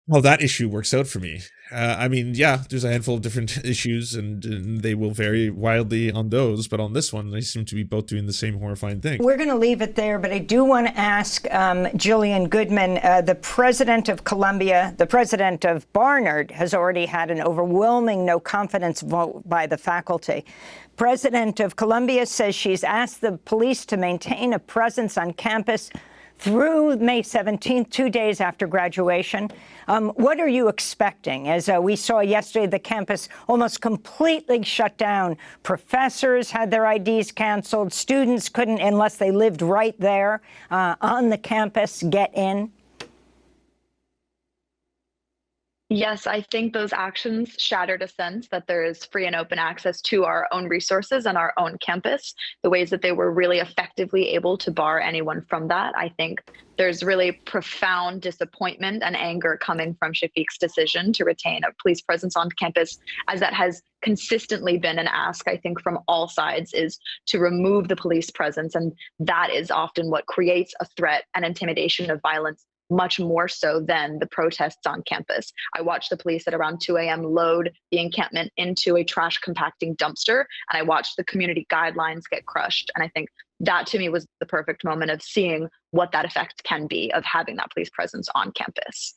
Well, that issue works out for me. I mean, yeah, there's a handful of different issues, and they will vary wildly on those. But on this one, they seem to be both doing the same horrifying thing. We're going to leave it there, but I do want to ask Jillian Goodman, the president of Columbia, the president of Barnard, has already had an overwhelming no confidence vote by the faculty. President of Columbia says she's asked the police to maintain a presence on campus through May 17th, 2 days after graduation. What are you expecting? As we saw yesterday, the campus almost completely shut down. Professors had their IDs canceled. Students couldn't, unless they lived right there on the campus, get in. Yes, I think those actions shattered a sense that there is free and open access to our own resources and our own campus. The ways that they were really effectively able to bar anyone from that. I think there's really profound disappointment and anger coming from Shafiq's decision to retain a police presence on campus, as that has consistently been an ask, I think, from all sides, is to remove the police presence. And that is often what creates a threat and intimidation of violence, much more so than the protests on campus. I watched the police at around 2 a.m. load the encampment into a trash compacting dumpster, and I watched the community guidelines get crushed. And I think that, to me, was the perfect moment of seeing what that effect can be of having that police presence on campus.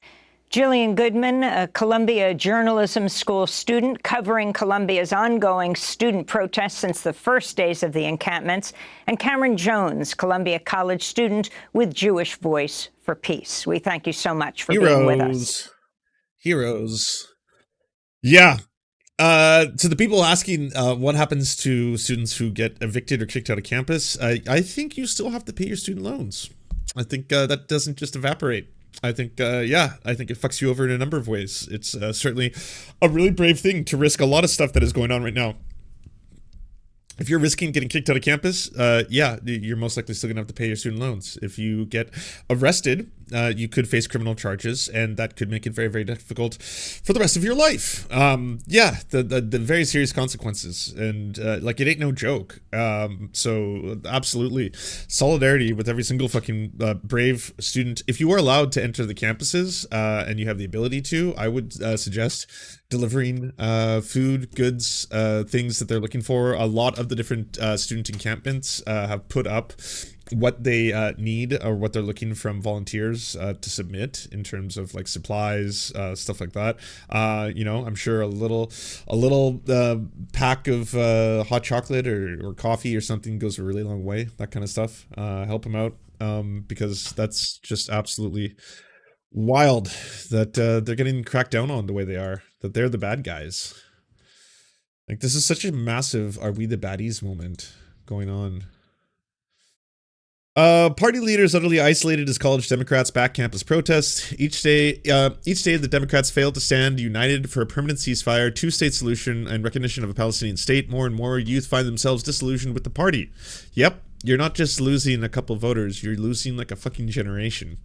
Jillian Goodman, a Columbia Journalism School student covering Columbia's ongoing student protests since the first days of the encampments, and Cameron Jones, Columbia College student with Jewish Voice for Peace. We thank you so much for being with us. Heroes. Yeah. To the people asking what happens to students who get evicted or kicked out of campus, I think you still have to pay your student loans. I think that doesn't just evaporate. I think, I think it fucks you over in a number of ways. It's certainly a really brave thing to risk a lot of stuff that is going on right now. If you're risking getting kicked out of campus, you're most likely still gonna have to pay your student loans. If you get arrested, you could face criminal charges, and that could make it very, very difficult for the rest of your life. The very serious consequences, and it ain't no joke. So absolutely, solidarity with every single fucking brave student. If you are allowed to enter the campuses and you have the ability to, I would suggest delivering food, goods, things that they're looking for. A lot of the different student encampments have put up what they need or what they're looking from volunteers to submit in terms of like supplies, stuff like that. I'm sure a little pack of hot chocolate or coffee or something goes a really long way. That kind of stuff. Help them out because that's just absolutely wild that they're getting cracked down on the way they are, that they're the bad guys. Like, this is such a massive "are we the baddies" moment going on. Party leaders utterly isolated as college Democrats back campus protests. Each day the Democrats failed to stand united for a permanent ceasefire, two-state solution, and recognition of a Palestinian state. More and more youth find themselves disillusioned with the party. Yep, you're not just losing a couple voters, you're losing like a fucking generation.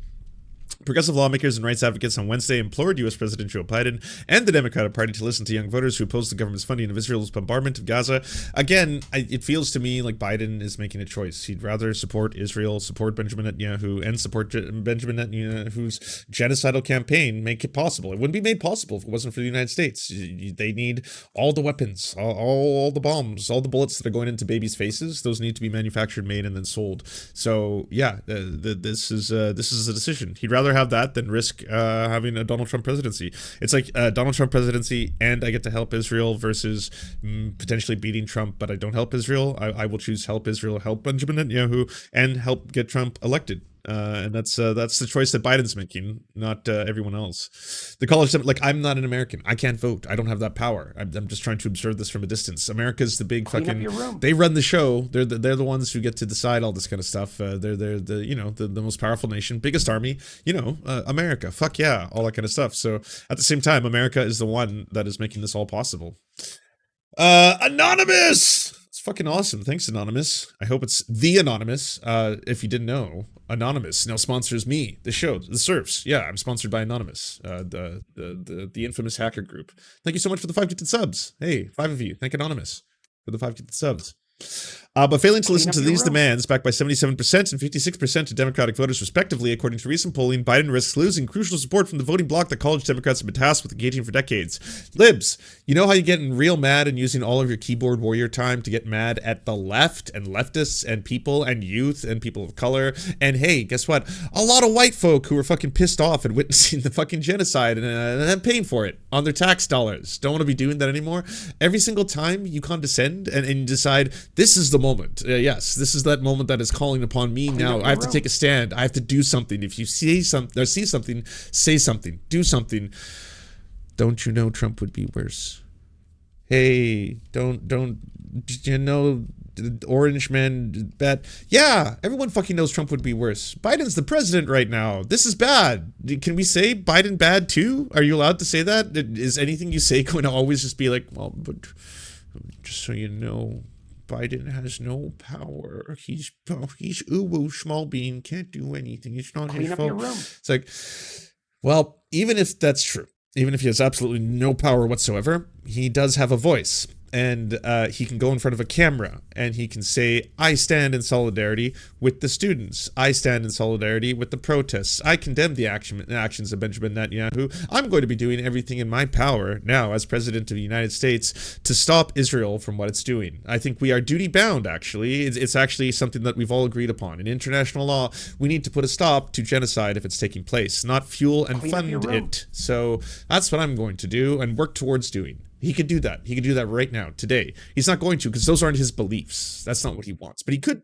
Progressive lawmakers and rights advocates on Wednesday implored U.S. President Joe Biden and the Democratic Party to listen to young voters who oppose the government's funding of Israel's bombardment of Gaza. Again, it feels to me like Biden is making a choice. He'd rather support Israel, support Benjamin Netanyahu, and support Benjamin Netanyahu's genocidal campaign make it possible. It wouldn't be made possible if it wasn't for the United States. They need all the weapons, all the bombs, all the bullets that are going into babies' faces. Those need to be manufactured, made, and then sold. So yeah, this is a decision. He'd rather have that than risk having a Donald Trump presidency. It's like Donald Trump presidency and I get to help Israel versus potentially beating Trump, but I don't help Israel. I will choose help Israel, help Benjamin Netanyahu, and help get Trump elected. And that's the choice that Biden's making, not everyone else. The college, I'm not an American. I can't vote. I don't have that power. I'm just trying to observe this from a distance. America's the big fucking. They run the show. They're the ones who get to decide all this kind of stuff. They're the most powerful nation, biggest army. America. Fuck yeah, all that kind of stuff. So at the same time, America is the one that is making this all possible. Anonymous. It's fucking awesome. Thanks, Anonymous. I hope it's the Anonymous. If you didn't know, Anonymous now sponsors me, the show, The Serfs. Yeah, I'm sponsored by Anonymous, the infamous hacker group. Thank you so much for the 5 gifted subs. Hey, 5 of you. Thank Anonymous for the 5 gifted subs. But failing to listen to these demands, backed by 77% and 56% of Democratic voters respectively, according to recent polling, Biden risks losing crucial support from the voting bloc that college Democrats have been tasked with engaging for decades. Libs, you know how you're getting real mad and using all of your keyboard warrior time to get mad at the left and leftists and people and youth and people of color. And hey, guess what? A lot of white folk who are fucking pissed off and witnessing the fucking genocide and paying for it on their tax dollars. Don't want to be doing that anymore. Every single time you condescend and decide, this is the moment. Yes, this is that moment that is calling upon me now. I have to take a stand. I have to do something. If you see something or see something, say something. Do something. Don't you know Trump would be worse? Hey, don't you know orange man bad? Yeah, everyone fucking knows Trump would be worse. Biden's the president right now. This is bad. Can we say Biden bad too? Are you allowed to say that? Is anything you say going to always just be like, well, but just so you know, Biden has no power. He's uwu small bean, can't do anything. It's not his fault. It's like, well, even if that's true, even if he has absolutely no power whatsoever, he does have a voice. And he can go in front of a camera and he can say, I stand in solidarity with the students. I stand in solidarity with the protests. I condemn the actions of Benjamin Netanyahu. I'm going to be doing everything in my power now as president of the United States to stop Israel from what it's doing. I think we are duty bound, actually. It's actually something that we've all agreed upon. In international law, we need to put a stop to genocide if it's taking place, not fuel and fund it. So that's what I'm going to do and work towards doing. He could do that. He could do that right now, today. He's not going to because those aren't his beliefs. That's not what he wants. But he could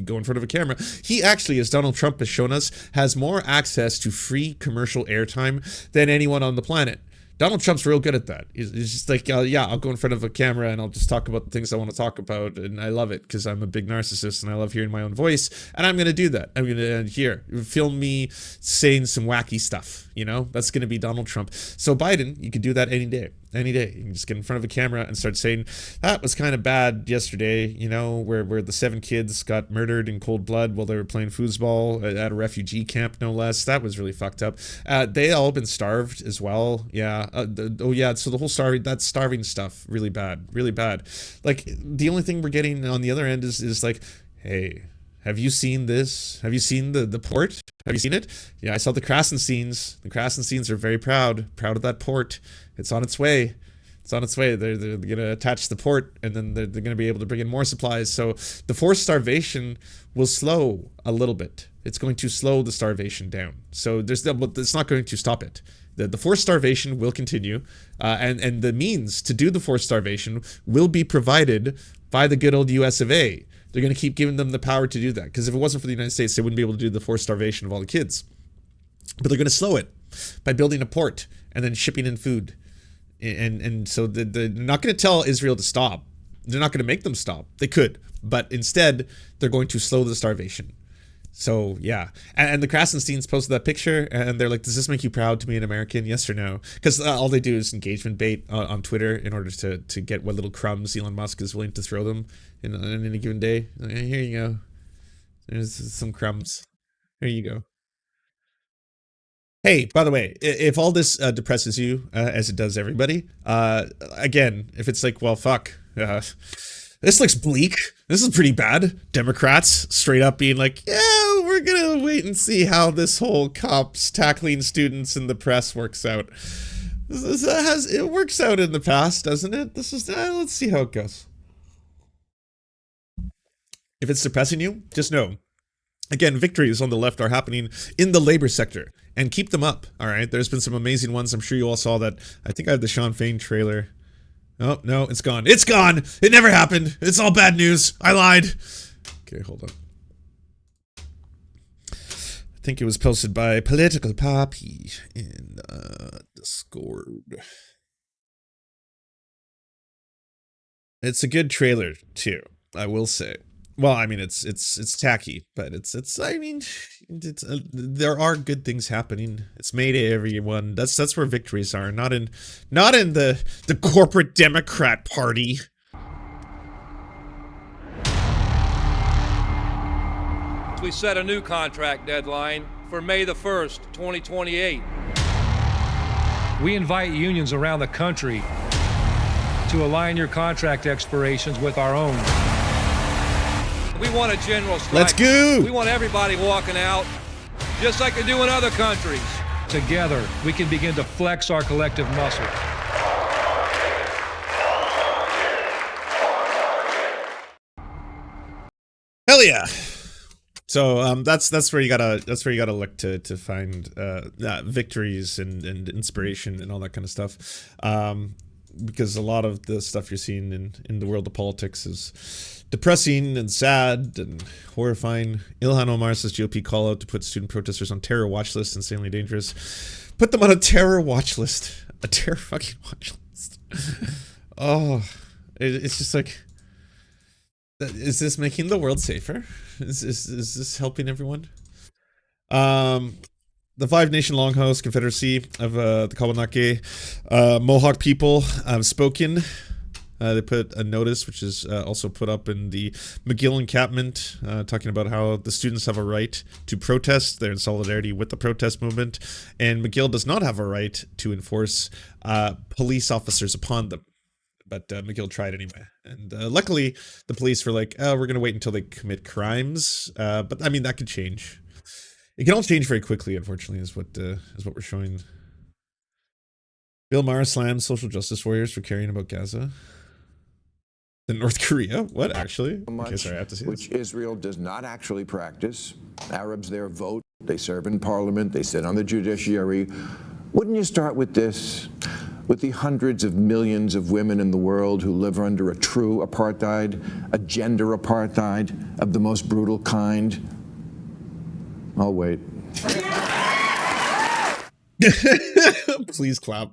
go in front of a camera. He actually, as Donald Trump has shown us, has more access to free commercial airtime than anyone on the planet. Donald Trump's real good at that. He's just like, yeah, I'll go in front of a camera and I'll just talk about the things I want to talk about. And I love it because I'm a big narcissist and I love hearing my own voice. And I'm going to do that. I'm going to film me saying some wacky stuff. You know, that's going to be Donald Trump. So Biden, you could do that any day. Any day. You can just get in front of a camera and start saying, that was kind of bad yesterday, you know, where the 7 kids got murdered in cold blood while they were playing foosball at a refugee camp, no less. That was really fucked up. They all been starved as well. Yeah. So the whole starving stuff, really bad, really bad. Like, the only thing we're getting on the other end is like, hey, have you seen this? Have you seen the port? Have you seen it? Yeah, I saw the Krasen scenes. The Krasen scenes are very proud of that port. It's on its way. It's on its way. They're going to attach the port, and then they're going to be able to bring in more supplies. So the forced starvation will slow a little bit. It's going to slow the starvation down. So it's not going to stop it. The forced starvation will continue, and the means to do the forced starvation will be provided by the good old US of A. They're going to keep giving them the power to do that, because if it wasn't for the United States, they wouldn't be able to do the forced starvation of all the kids. But they're going to slow it by building a port and then shipping in food. And so they're not going to tell Israel to stop. They're not going to make them stop. They could, but instead, they're going to slow the starvation. So, yeah. And the Krasensteins posted that picture, and they're like, does this make you proud to be an American? Yes or no? Because all they do is engagement bait on Twitter in order to get what little crumbs Elon Musk is willing to throw them in any given day. Here you go. There's some crumbs. Here you go. Hey, by the way, if all this depresses you, as it does everybody, again, if it's like, well, fuck, this looks bleak. This is pretty bad. Democrats straight up being like, yeah, we're going to wait and see how this whole cops tackling students in the press works out. It works out in the past, doesn't it? This is, let's see how it goes. If it's depressing you, just know, again, victories on the left are happening in the labor sector, and keep them up. All right. There's been some amazing ones. I'm sure you all saw that. I think I have the Sean Fain trailer. Oh, no, it's gone. It's gone. It never happened. It's all bad news. I lied. Okay, hold on. I think it was posted by Political Poppy in Discord. It's a good trailer, too, I will say. Well, I mean, it's tacky, but there are good things happening. It's Mayday, everyone. That's where victories are, not in the corporate Democrat Party. We set a new contract deadline for May the 1st, 2028. We invite unions around the country to align your contract expirations with our own. We want a general strike. Let's go. We want everybody walking out, just like they do in other countries. Together, we can begin to flex our collective muscle. Hell yeah. So that's where you gotta look to find victories and inspiration and all that kind of stuff, because a lot of the stuff you're seeing in the world of politics is depressing and sad and horrifying. Ilhan Omar says GOP call out to put student protesters on terror watch list, insanely dangerous. Put them on a terror watch list, a terror fucking watch list. Oh, it's just like. Is this making the world safer? Is this helping everyone? The Five Nation Longhouse Confederacy of the Kawanake Mohawk people have spoken. They put a notice, which is also put up in the McGill encampment, talking about how the students have a right to protest. They're in solidarity with the protest movement, and McGill does not have a right to enforce police officers upon them. But McGill tried anyway. And luckily, the police were like, oh, we're going to wait until they commit crimes. But I mean, that could change. It can all change very quickly, unfortunately, is what we're showing. Bill Maher slams social justice warriors for caring about Gaza. Then North Korea? What, actually? Okay, sorry, I have to see which Israel does not actually practice. Arabs there vote. They serve in parliament. They sit on the judiciary. Wouldn't you start with this? With the hundreds of millions of women in the world who live under a true apartheid, a gender apartheid of the most brutal kind. I'll wait. Please clap.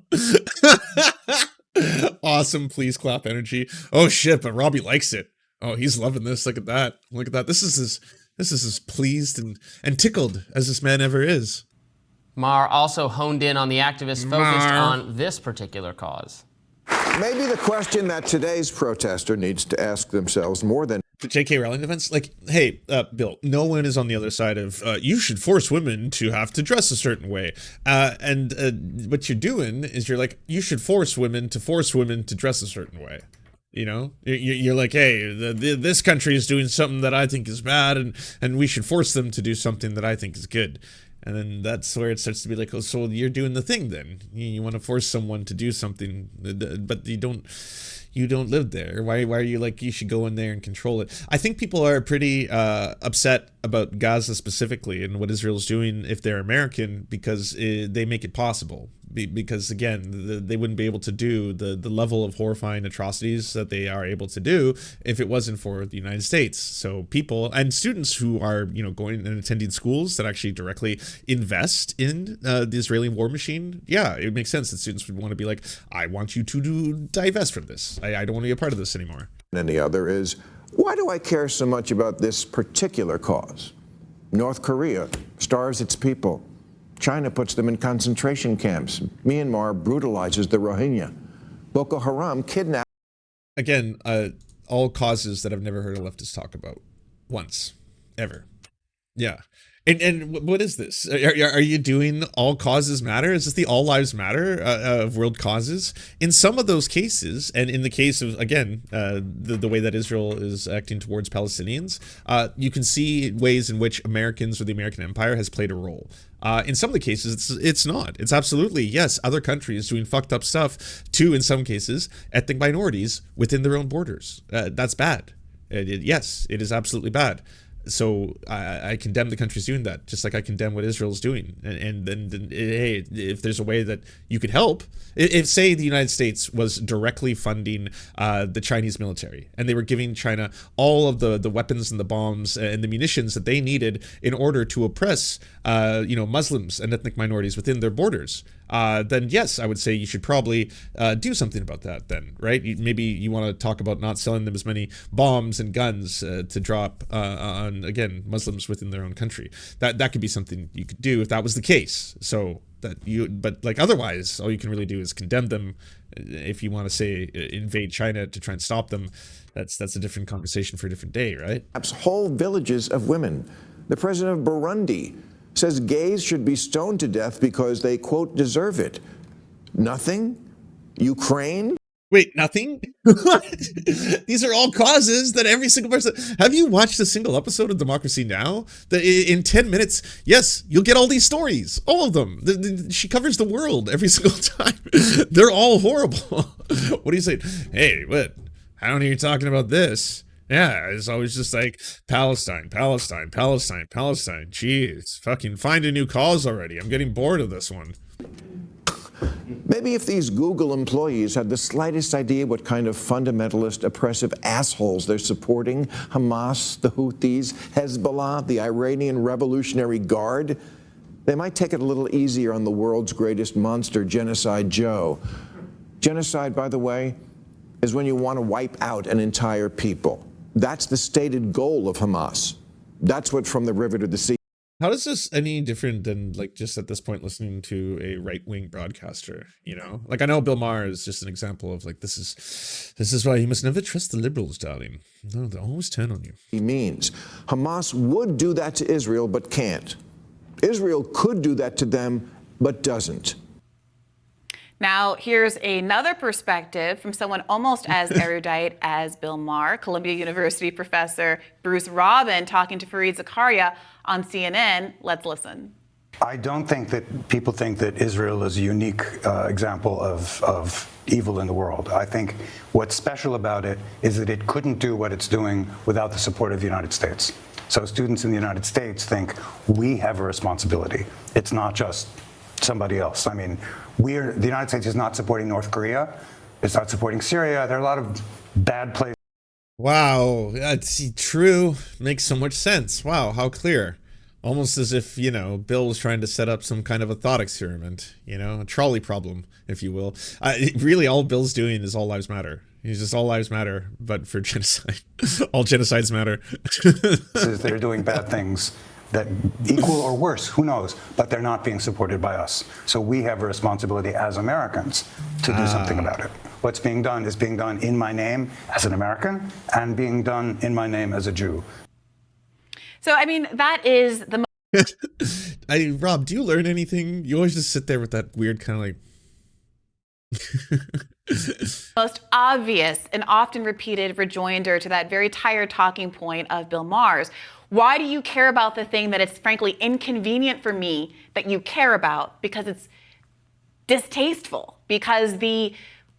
Awesome, please clap energy. Oh shit, but Robbie likes it. Oh, he's loving this. Look at that. Look at that. This is as pleased and tickled as this man ever is. Maher also honed in on the activists focused on this particular cause. Maybe the question that today's protester needs to ask themselves more than the J.K. Rowling defense, like, hey, Bill, no one is on the other side of you should force women to have to dress a certain way. And what you're doing is you're like, you should force women to dress a certain way. You know, you're like, hey, this country is doing something that I think is bad, and we should force them to do something that I think is good. And then that's where it starts to be like, oh, so you're doing the thing then. You want to force someone to do something, but you don't live there. Why are you like, you should go in there and control it? I think people are pretty upset about Gaza specifically and what Israel's doing if they're American, because they make it possible. Because again, they wouldn't be able to do the level of horrifying atrocities that they are able to do if it wasn't for the United States. So people and students who are, you know, going and attending schools that actually directly invest in the Israeli war machine, yeah, it makes sense that students would want to be like, I want you to divest from this. I don't want to be a part of this anymore. And the other is, why do I care so much about this particular cause? North Korea starves its people. China puts them in concentration camps. Myanmar brutalizes the Rohingya. Boko Haram kidnaps. Again, all causes that I've never heard a leftist talk about once, ever. Yeah. And what is this? Are you doing all causes matter? Is this the all lives matter of world causes? In some of those cases, and in the case of, again, the way that Israel is acting towards Palestinians, you can see ways in which Americans or the American empire has played a role. In some of the cases, it's not. It's absolutely, yes, other countries doing fucked up stuff to, in some cases, ethnic minorities within their own borders. That's bad. Yes, it is absolutely bad. So I condemn the countries doing that, just like I condemn what Israel's doing. And then, hey, if there's a way that you could help, if say the United States was directly funding the Chinese military and they were giving China all of the weapons and the bombs and the munitions that they needed in order to oppress, Muslims and ethnic minorities within their borders, then yes, I would say you should probably do something about that then, right? Maybe you want to talk about not selling them as many bombs and guns to drop on, again, Muslims within their own country. That could be something you could do if that was the case. But like otherwise, all you can really do is condemn them. If you want to say invade China to try and stop them, that's a different conversation for a different day, right? Whole villages of women. The president of Burundi says gays should be stoned to death because they, quote, deserve it. Nothing? Ukraine? Wait, nothing? These are all causes that every single person... Have you watched a single episode of Democracy Now? In 10 minutes, yes, you'll get all these stories. All of them. She covers the world every single time. They're all horrible. What do you say? Hey, what? I don't hear you talking about this. Yeah, it's always just like, Palestine, Palestine, Palestine, Palestine. Jeez, fucking find a new cause already. I'm getting bored of this one. Maybe if these Google employees had the slightest idea what kind of fundamentalist, oppressive assholes they're supporting, Hamas, the Houthis, Hezbollah, the Iranian Revolutionary Guard, they might take it a little easier on the world's greatest monster, Genocide Joe. Genocide, by the way, is when you want to wipe out an entire people. That's the stated goal of Hamas. That's what From the River to the Sea. How is this any different than like just at this point listening to a right-wing broadcaster, you know? Like I know Bill Maher is just an example of like this is why you must never trust the liberals, darling. No, they'll always turn on you. He means Hamas would do that to Israel but can't. Israel could do that to them but doesn't. Now, here's another perspective from someone almost as erudite as Bill Maher, Columbia University professor Bruce Robin, talking to Fareed Zakaria on CNN. Let's listen. I don't think that people think that Israel is a unique example of evil in the world. I think what's special about it is that it couldn't do what it's doing without the support of the United States. So students in the United States think we have a responsibility. It's not just somebody else. I mean, the United States is not supporting North Korea. It's not supporting Syria. There are a lot of bad places. Wow, that's true. Makes so much sense. Wow, how clear. Almost as if, you know, Bill was trying to set up some kind of a thought experiment, you know, a trolley problem, if you will. Really, all Bill's doing is all lives matter. He's just all lives matter, but for genocide. All genocides matter. They're doing bad things that equal or worse, who knows, but they're not being supported by us. So we have a responsibility as Americans to do something about it. What's being done is being done in my name as an American and being done in my name as a Jew. So, I mean, that is the Rob, do you learn anything? You always just sit there with that weird kind of like... most obvious and often repeated rejoinder to that very tired talking point of Bill Maher's. Why do you care about the thing that is frankly inconvenient for me that you care about? Because it's distasteful, because the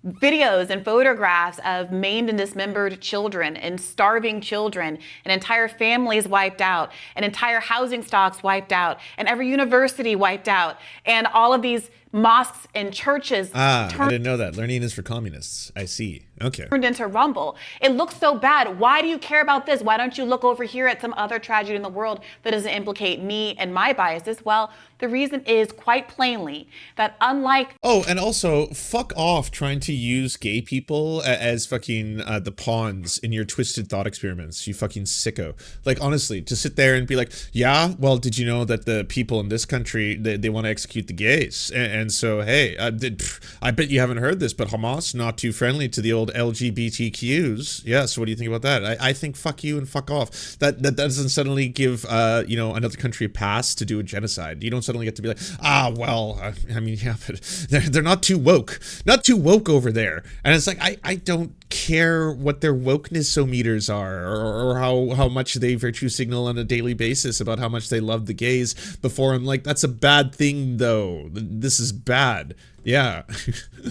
videos and photographs of maimed and dismembered children and starving children and entire families wiped out and entire housing stocks wiped out and every university wiped out and all of these mosques and churches I didn't know that. Learning is for communists. I see. Okay. Turned into rumble. It looks so bad. Why do you care about this? Why don't you look over here at some other tragedy in the world that doesn't implicate me and my biases? Well, the reason is quite plainly that unlike... Oh, and also, fuck off trying to use gay people as fucking the pawns in your twisted thought experiments, you fucking sicko. Like, honestly, to sit there and be like, yeah, well, did you know that the people in this country, they want to execute the gays? And so, hey, I bet you haven't heard this, but Hamas, not too friendly to the old LGBTQs. Yeah, so what do you think about that? I think fuck you and fuck off. That doesn't suddenly give, you know, another country a pass to do a genocide. You don't suddenly get to be like, well, I mean, yeah, but they're not too woke. Not too woke over there. And it's like, I don't care what their wokeness-o-meters are or how much they virtue signal on a daily basis about how much they love the gays before I'm like, that's a bad thing, though. This is bad. Yeah.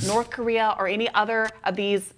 North Korea or any other of these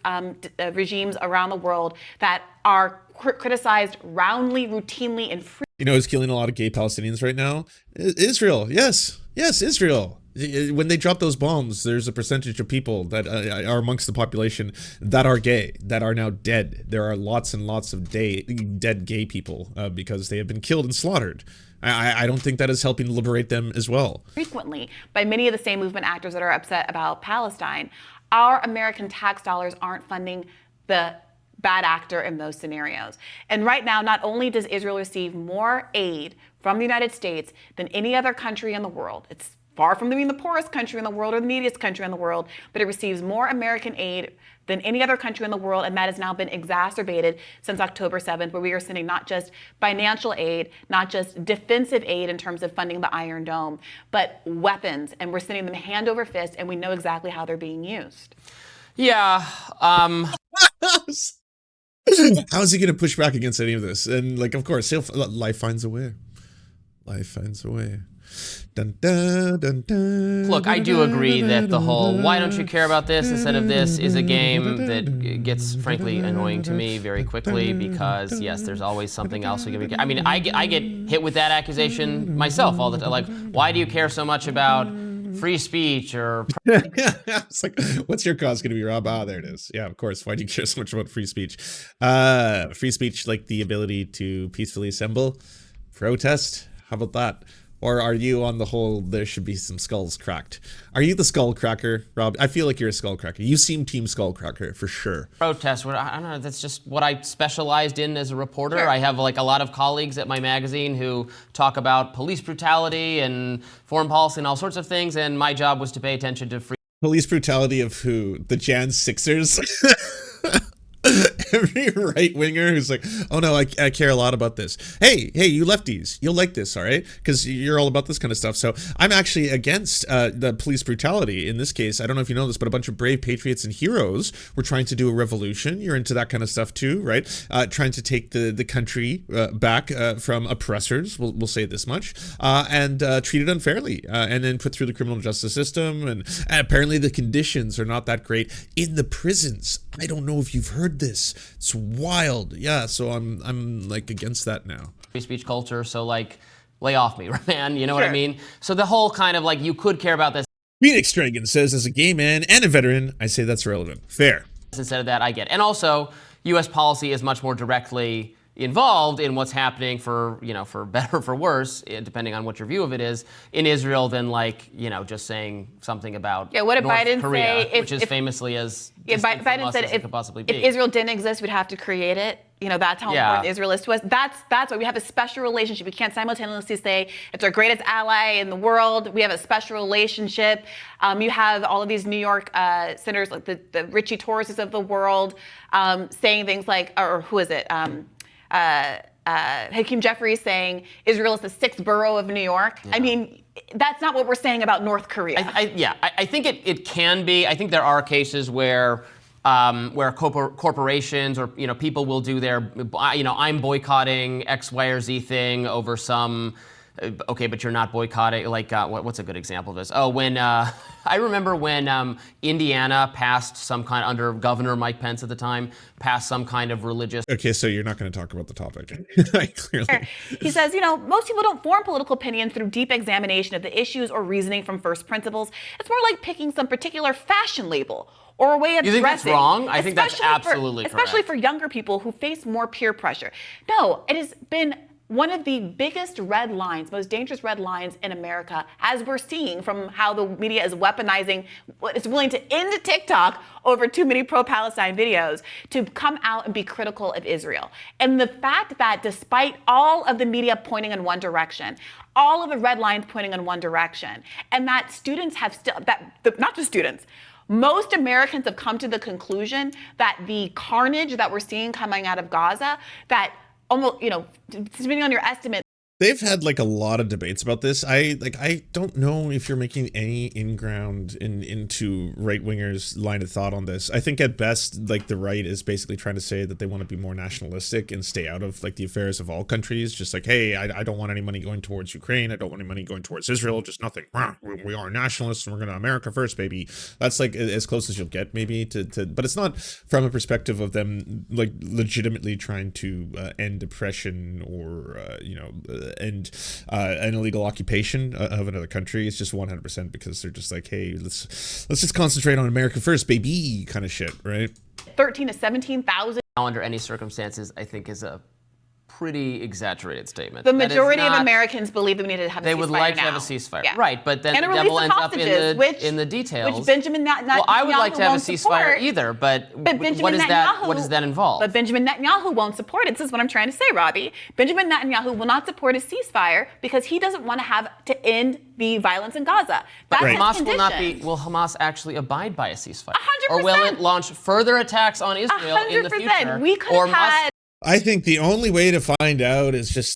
regimes around the world that are criticized roundly, routinely, and frequently. You know who's killing a lot of gay Palestinians right now? Israel. Yes, Israel. When they drop those bombs, there's a percentage of people that are amongst the population that are gay, that are now dead. There are lots and lots of dead gay people because they have been killed and slaughtered. I don't think that is helping liberate them as well. Frequently by many of the same movement actors that are upset about Palestine. Our American tax dollars aren't funding the bad actor in those scenarios. And right now, not only does Israel receive more aid from the United States than any other country in the world, it's far from being the poorest country in the world or the neediest country in the world, but it receives more American aid than any other country in the world, and that has now been exacerbated since October 7th, where we are sending not just financial aid, not just defensive aid in terms of funding the Iron Dome, but weapons, and we're sending them hand over fist, and we know exactly how they're being used. Yeah. How is he going to push back against any of this? And like, of course, life finds a way. Life finds a way. Dun, dun, dun, dun, Look, I do agree that the whole "why don't you care about this instead of this" is a game that gets, frankly, annoying to me very quickly because, yes, there's always something else. I mean, I get hit with that accusation myself all the time. Like, why do you care so much about free speech or... It's like, what's your cause going to be, Rob? Ah, there it is. Yeah, of course. Why do you care so much about free speech? Free speech, like the ability to peacefully assemble, protest. How about that? Or are you on the whole, there should be some skulls cracked? Are you the skull cracker, Rob? I feel like you're a skull cracker. You seem team skull cracker for sure. Protest, I don't know, that's just what I specialized in as a reporter. Sure. I have like a lot of colleagues at my magazine who talk about police brutality and foreign policy and all sorts of things, and my job was to pay attention to free... Police brutality of who? The Jan Sixers? Every right-winger who's like, oh no, I care a lot about this. Hey, you lefties, you'll like this, all right? Because you're all about this kind of stuff. So I'm actually against the police brutality. In this case, I don't know if you know this, but a bunch of brave patriots and heroes were trying to do a revolution. You're into that kind of stuff too, right? Trying to take the country back from oppressors, we'll say this much, and treat it unfairly, and then put through the criminal justice system. And apparently the conditions are not that great in the prisons. I don't know if you've heard this. It's wild. Yeah, so I'm like against that now. Free speech culture, so like, lay off me, man, you know what I mean? So the whole kind of like, you could care about this. Phoenix Dragon says, as a gay man and a veteran, I say that's relevant. Fair. Instead of that, I get. And also, U.S. policy is much more directly involved in what's happening for, for better or for worse, depending on what your view of it is, in Israel than like, just saying something about what did North Biden Korea, say which is famously as Biden said if Israel didn't exist, we'd have to create it. That's how important Israel is to us. That's why we have a special relationship. We can't simultaneously say it's our greatest ally in the world. We have a special relationship. You have all of these New York senators, like the Richie Torreses of the world, saying things like, or who is it? Hakeem Jeffries saying Israel is the sixth borough of New York. Yeah. I mean, that's not what we're saying about North Korea. I think it can be. I think there are cases where corporations or people will do their I'm boycotting X, Y, or Z thing over some. Okay, but you're not boycotting. Like, what's a good example of this? Oh, when I remember when Indiana passed some kind, under Governor Mike Pence at the time, passed some kind of religious. Okay, so you're not going to talk about the topic. Clearly. He says, most people don't form political opinions through deep examination of the issues or reasoning from first principles. It's more like picking some particular fashion label or a way of dressing. You think that's wrong? I think that's absolutely correct. Especially for younger people who face more peer pressure. No, it has been one of the biggest red lines, most dangerous red lines in America, as we're seeing from how the media is weaponizing, it's willing to end TikTok over too many pro-Palestine videos, to come out and be critical of Israel. And the fact that despite all of the media pointing in one direction, all of the red lines pointing in one direction, and that students have still, not just students, most Americans have come to the conclusion that the carnage that we're seeing coming out of Gaza, that almost, depending on your estimate, they've had like a lot of debates about this. I don't know if you're making any in-ground into right-wingers' line of thought on this. I think at best, like, the right is basically trying to say that they want to be more nationalistic and stay out of like the affairs of all countries. Just like, hey, I don't want any money going towards Ukraine. I don't want any money going towards Israel. Just nothing. We are nationalists and we're going to America first, baby. That's like as close as you'll get maybe to but it's not from a perspective of them like legitimately trying to end oppression or and an illegal occupation of another country. It's just 100% because they're just like, hey, let's just concentrate on America first, baby, kind of shit, right? 13 to 17,000. Under any circumstances, I think is a pretty exaggerated statement. The majority of Americans believe that we need to have a ceasefire. They would like to have a ceasefire, right? But then the devil ends up in the details. Which Benjamin Netanyahu well, I would like to have a ceasefire either, but what does that involve? But Benjamin Netanyahu won't support it. This is what I'm trying to say, Robbie. Benjamin Netanyahu will not support a ceasefire because he doesn't want to have to end the violence in Gaza. That's his Hamas condition. will not be. Will Hamas actually abide by a ceasefire, 100%. or will it launch further attacks on Israel 100%. In the future? We could have had. I think the only way to find out is just